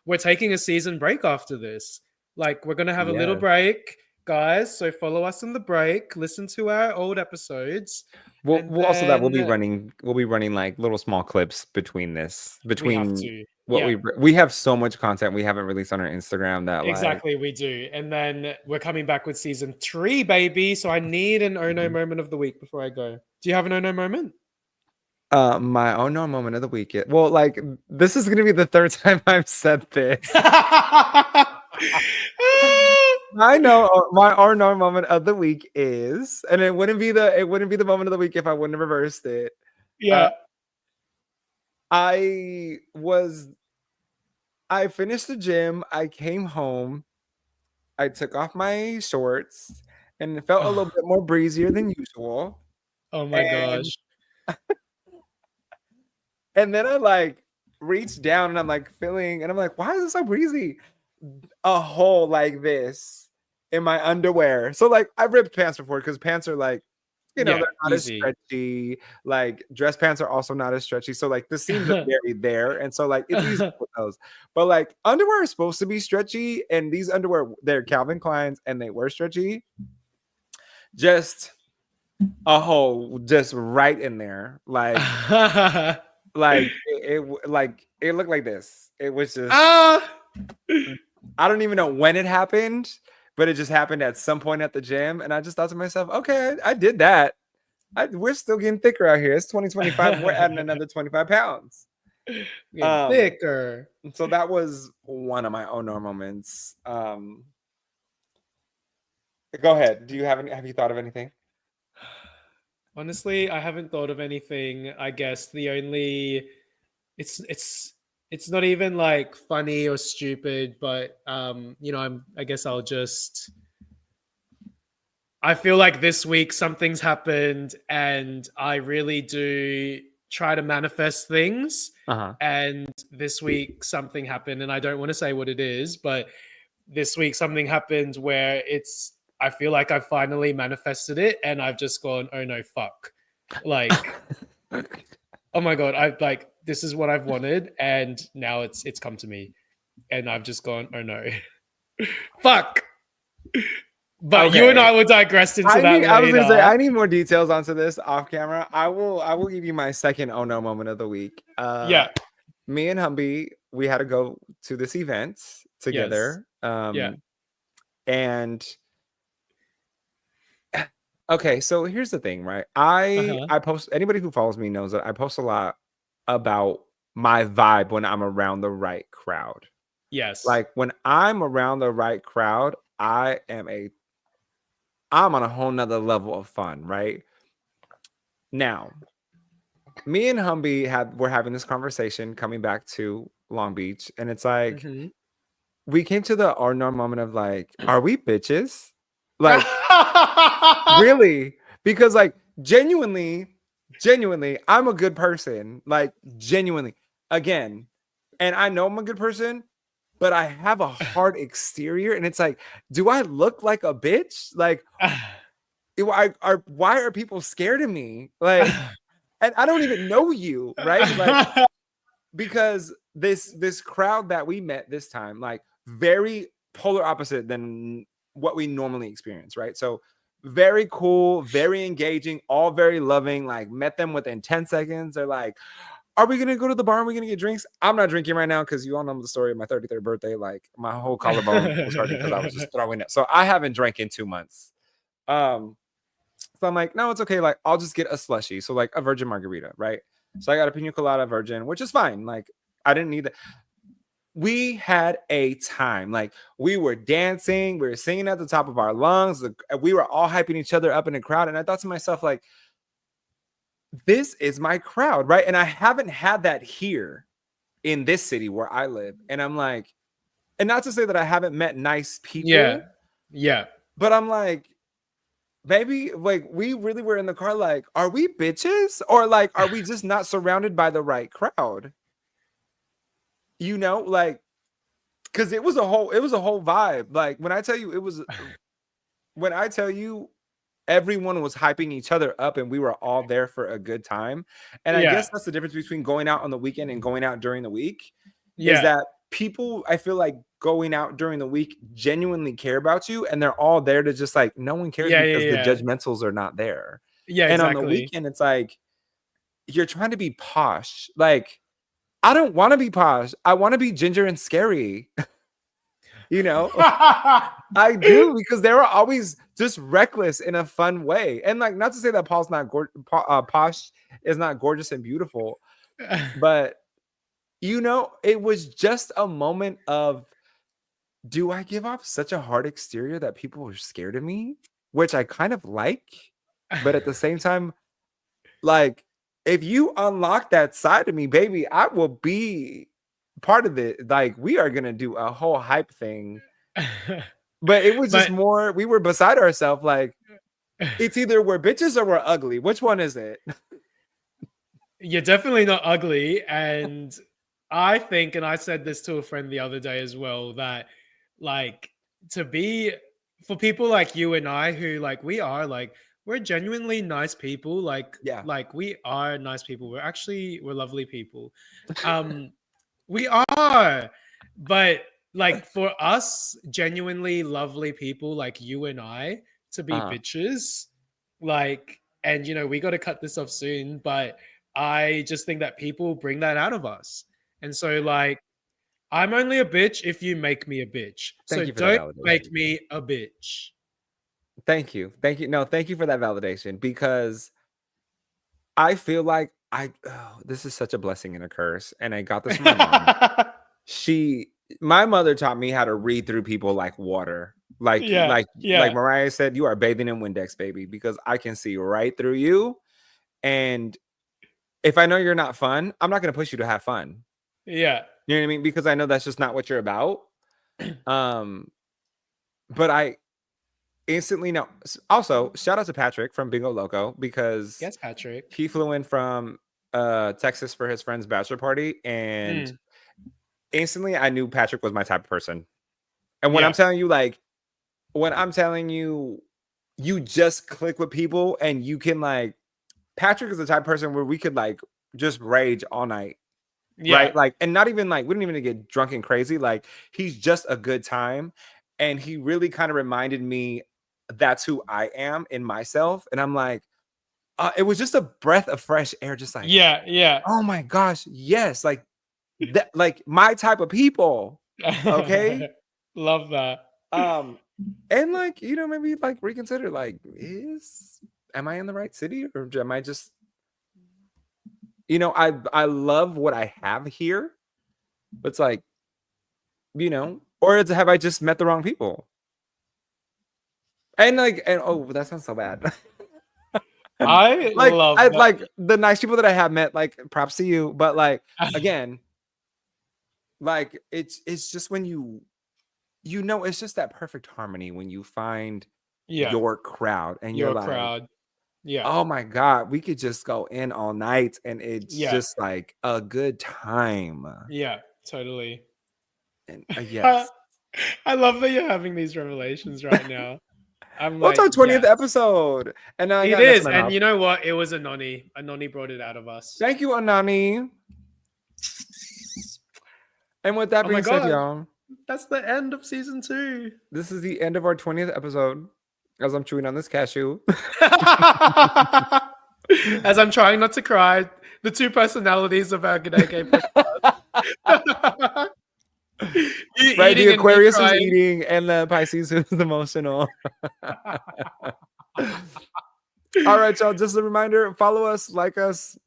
we're taking a season break after this. Like, we're gonna have a little break, guys. So follow us on the break. Listen to our old episodes. We'll also that we'll be running like little small clips between we have to. we have so much content we haven't released on our Instagram that exactly we do. And then we're coming back with season 3, baby. So I need an Oh No moment of the week before I go. Do you have an Oh No moment? My Oh Naur moment of the week. Well, like, this is gonna be the third time I've said this. I know my Oh Naur moment of the week is, and it wouldn't be the moment of the week if I wouldn't have reversed it. Yeah. I finished the gym. I came home. I took off my shorts, and it felt a little bit more breezier than usual. Oh my gosh. And then I like reached down, and I'm like feeling, and I'm like, why is it so breezy? A hole like this in my underwear. So like, I've ripped pants before because pants are like, they're not as stretchy. Like, dress pants are also not as stretchy. So like, the seams are very there, and so like, it's easy with those. But like, underwear is supposed to be stretchy, and these underwear, they're Calvin Klein's, and they were stretchy. Just a hole, just right in there, like. It looked like this. It was just I don't even know when it happened, but it just happened at some point at the gym, and I just thought to myself, okay, I did that. We're still getting thicker out here. It's 2025. We're adding another 25 pounds. Thicker. So that was one of my Oh Naur moments. Go ahead. Have you thought of anything? Honestly, I haven't thought of anything. I guess the only it's not even like funny or stupid, but I guess I feel like this week something's happened, and I really do try to manifest things. And this week something happened, and I don't want to say what it is, but this week something happened where I feel like I finally manifested it, and I've just gone, oh no, fuck. Like, oh my God, this is what I've wanted, and now it's come to me. And I've just gone, oh no. Fuck. But you and Okay. I will digress into that I was gonna say later. I need more details onto this off camera. I will give you my second oh no moment of the week. Yeah. Me and Humby, we had to go to this event Yes. together. Yeah. And okay, so here's the thing, right? Uh-huh. I post, anybody who follows me knows that I post a lot about my vibe when I'm around the right crowd. Yes. Like when I'm around the right crowd, I'm on a whole nother level of fun, right? Now, me and Humby were having this conversation coming back to Long Beach, and it's like Hmm. we came to the Oh Naur moment of like, are we bitches? Like, really? Because like genuinely, I'm a good person. Like genuinely. Again, and I know I'm a good person, but I have a hard exterior, and it's like, do I look like a bitch? Like, why are people scared of me? Like, and I don't even know you, right? Like, because this crowd that we met this time, like very polar opposite than what we normally experience, right? So very cool, very engaging, all very loving. Like met them within 10 seconds. They're like, are we gonna go to the bar? Are we gonna get drinks? I'm not drinking right now because you all know the story of my 33rd birthday. Like my whole collarbone was hurting because I was just throwing it. So I haven't drank in 2 months. So I'm like, no, it's okay. Like, I'll just get a slushy. So like a virgin margarita, right? So I got a pina colada virgin, which is fine. Like, I didn't need that. We had a time. Like, we were dancing, we were singing at the top of our lungs. We were all hyping each other up in the crowd. And I thought to myself, like, this is my crowd, right? And I haven't had that here in this city where I live. And I'm like, and not to say that I haven't met nice Yeah. people, Yeah. but I'm like, maybe like we really were in the car like, are we bitches? Or like, are we just not surrounded by the right crowd? You know, like, because it was a whole vibe. Like when I tell you everyone was hyping each other up and we were all there for a good time. And I Yeah. guess that's the difference between going out on the weekend and going out during the week, is Yeah. that people, I feel like going out during the week genuinely care about you, and they're all there to just like, no one cares Yeah. because the Yeah. judgmentals are not there. Yeah. And on the Exactly. weekend, it's like you're trying to be posh. Like, I don't want to be posh. I want to be ginger and scary. You know, I do, because they were always just reckless in a fun way. And like, not to say that posh is not gorgeous and beautiful, but you know, it was just a moment of, do I give off such a hard exterior that people are scared of me? Which I kind of like, but at the same time, like, if you unlock that side of me, baby, I will be part of it. Like, we are gonna do a whole hype thing. But it was just But more, we were beside ourselves, like, it's either we're bitches or we're ugly. Which one is it? you're definitely not ugly. And I think, and I said this to a friend the other day as well, that like to be for people like you and I who like we're genuinely nice people. Yeah. Like we are nice people. We're lovely people. Um we are. But like for us, genuinely lovely people like you and I to be Uh-huh. bitches, like, and we got to cut this off soon, but I just think that people bring that out of us. And so, like, I'm only a bitch if you make me a bitch. Thank So you for that don't validation. make me a bitch. Thank you. Thank you. No, thank you for that validation, because I feel like this is such a blessing and a curse. And I got this from my mom. She My mother taught me how to read through people like water. Like Yeah, like yeah, Mariah said, you are bathing in Windex, baby, because I can see right through you. And if I know you're not fun, I'm not gonna push you to have fun. yeah. You know what I mean? Because I know that's just not what you're about. Um, but I instantly know. Also, shout out to Patrick from Bingo Loco, because Yes, Patrick. he flew in from Texas for his friend's bachelor party, and Mm, instantly I knew Patrick was my type of person. And when I'm yeah, telling you, like, when I'm telling you, you just click with people, and you can like, Patrick is the type of person where we could like just rage all night. yeah, Right? Like, and not even like, we didn't even get drunk and crazy. Like, he's just a good time. And he really kind of reminded me that's who I am in myself. And I'm like, it was just a breath of fresh air, just like, Yeah. oh my gosh, yes, like that, like my type of people. Okay. Love that. And like, maybe like reconsider, like, am I in the right city, or am I just, I love what I have here, but it's like, or have I just met the wrong people? And like, and oh, that sounds so bad. I Like, love I that. like the nice people that I have met, like, props to you, but like, again, like, it's just when it's just that perfect harmony when you find Yeah, your crowd and you're your like, crowd. Yeah, oh my God, we could just go in all night and it's yeah, just like a good time. yeah, totally. And I yes. love that you're having these revelations right now. I'm Well, it's like, our 20th yes, episode. And now I it got enough in is. my And mouth. you know what? It was a nonny. A nonny brought it out of us. Thank you, Anani. And with that Oh my being said, god, y'all, that's the end of season 2. this is the end of our 20th episode as I'm chewing on this cashew. As I'm trying not to cry, the two personalities of our G'day Gay podcast. You Right, the eating and me Aquarius who's crying. eating and the Pisces who's emotional. All right, y'all. Just a reminder, follow us, like us,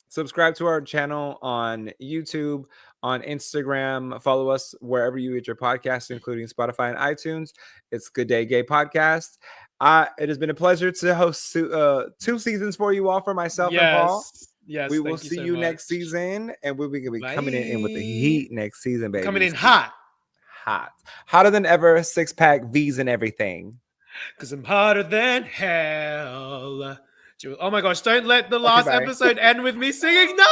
subscribe to our channel on YouTube, on Instagram. Follow us wherever you get your podcasts, including Spotify and iTunes. It's Good Day Gay Podcast. It has been a pleasure to host 2 seasons for you all, for myself and Paul. Yes. We will Thank you see so you much. next season, and we'll be coming in with the Bye. heat next season, baby. Coming in hot. Hotter than ever, 6-pack, V's and everything. Because I'm hotter than hell. Oh my gosh, don't let the Okay, last bye. episode end with me singing. No!